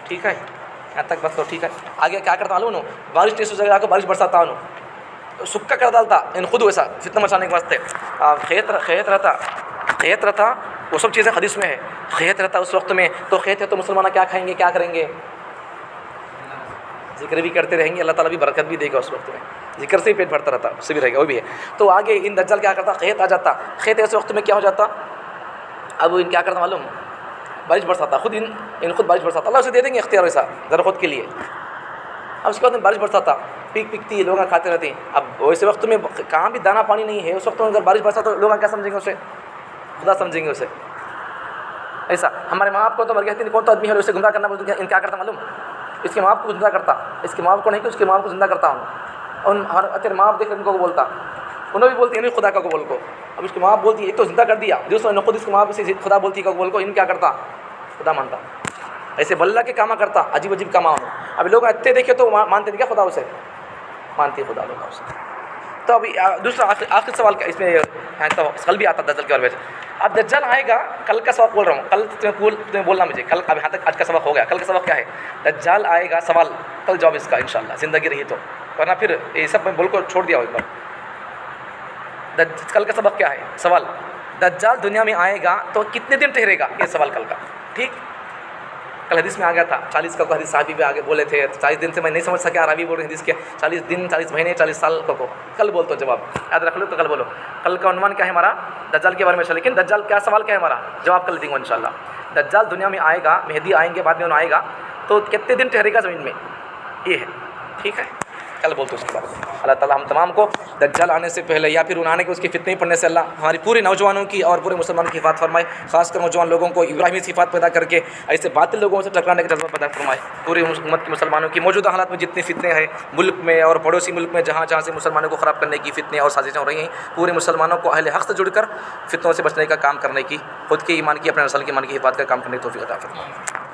[SPEAKER 1] ٹھیک ہے یہاں تک بس تو ٹھیک ہے. آگے کیا کرتا معلوم, بارش ٹیسٹ ہو جائے گا, بارش برساتا انہوں, سکا کر ڈالتا ان خود ویسا فتنہ مچانے کے واسطے. خیت رہتا وہ سب چیزیں حدیث میں ہے, خیت رہتا اس وقت میں, تو خیت ہے تو مسلمان کیا کھائیں گے, کیا کریں گے, ذکر بھی کرتے رہیں گے, اللہ تعالیٰ بھی برکت بھی دے گا اس وقت میں, ذکر سے ہی پیٹ بھرتا رہتا, اس سے بھی رہے گا, وہ بھی ہے. تو آگے ان دجال کیا کرتا, خیت آ جاتا, خیت اس وقت میں کیا ہو جاتا, اب ان کیا کرتا معلوم, بارش برساتا, خود خود بارش برساتا, اللہ اسے دے دیں گے اختیار ویسا ذرا خود کے لیے. اب اس کے بعد بارش برساتا, پکتی لوگ کھاتے رہتے ہیں. اب ویسے وقت میں کہاں بھی دانا پانی نہیں ہے, اس وقت میں اگر بارش برسا تو لوگ کیا سمجھیں گے اسے, خدا سمجھیں گے اسے. ایسا ہمارے ماں باپ کو تو مر گئے کون تو آدمی ہے اسے گمراہ کرنا بولتے ہیں, ان کیا کرتا معلوم, اس کے ماں باپ کو زندہ کرتا, اس کے ماں باپ کو نہیں کہ اس کے ماں باپ کو زندہ کرتا ہوں. اور تیرے ماں باپ دیکھ ان کو بولتا, انہوں بھی بولتی ہیں خدا کا کو بول کو. اب اس کے ماں باپ بولتی ہے ایک تو زندہ کر دیا, دوسروں نے خود اس کے ماں باپ سے خدا بولتی کا بول کو, ان کیا کرتا خدا مانتا. ایسے بلّہ کے کام کرتا, عجیب کام ہو. اب لوگ اتنے دیکھے تو مانتے نہیں کیا خدا اسے, مانتے خدا لوگ اسے. تو ابھی دوسرا آخر سوال کا اس میں کل بھی آتا دجال کے بارے میں. اب دجال آئے گا, کل کا سبق بول رہا ہوں, کل تمہیں بولنا مجھے, کل اب یہاں تک آج کا سبق ہو گیا, کل کا سبق کیا ہے, دجال آئے گا, سوال کل جواب اس کا انشاءاللہ زندگی رہی تو, ورنہ پھر یہ سب میں بول کو چھوڑ دیا ہو ایک بار. کل کا سبق کیا ہے, سوال, دجال دنیا میں آئے گا تو کتنے دن ٹھہرے گا, یہ سوال کل کا. ٹھیک, کل حدیث میں آ گیا تھا 40 کا حدیث صحابی بھی آگے بولے تھے, 40 دن سے میں نہیں سمجھ سکا, راوی بول رہے ہیں حدیث کے 40 دن 40 مہینے 40 سال کو. کل بول تو جواب یاد رکھ لو, تو کل بولو. کل کا عنوان کیا ہے ہمارا, دجال کے بارے میں. لیکن دجال کیا سوال کیا ہے ہمارا, جواب کل دیں گے انشاءاللہ. دجال دنیا میں آئے گا, مہدی آئیں گے, بعد میں انہوں آئے گا, تو کتنے دن ٹھہرے گا زمین میں, یہ ہے. ٹھیک ہے، کل بولتے اس کے بارے میں۔ اللہ تعالیٰ ہم تمام کو دجال آنے سے پہلے یا پھر آنے کے اس کی فتنے پڑنے سے اللہ ہماری پورے نوجوانوں کی اور پورے مسلمانوں کی حفاظت فرمائے، خاص کر نوجوان لوگوں کو ابراہیمی صفات پیدا کر کے ایسے باطل لوگوں سے ٹکرانے کا جذبہ پیدا فرمائے۔ پوری امت کے مسلمانوں کی موجودہ حالات میں جتنی فتنے ہیں ملک میں اور پڑوسی ملک میں، جہاں جہاں سے مسلمانوں کو خراب کرنے کی فتنے اور سازشیں ہو رہی ہیں، پورے مسلمانوں کو اہل حق سے جڑ کر فتنوں سے بچنے کا کام کرنے کی، خود کے ایمان کی، اپنے نسل کے ایمان کی حفاظت کا کام کرنے کی توفیق عطا فرمائے۔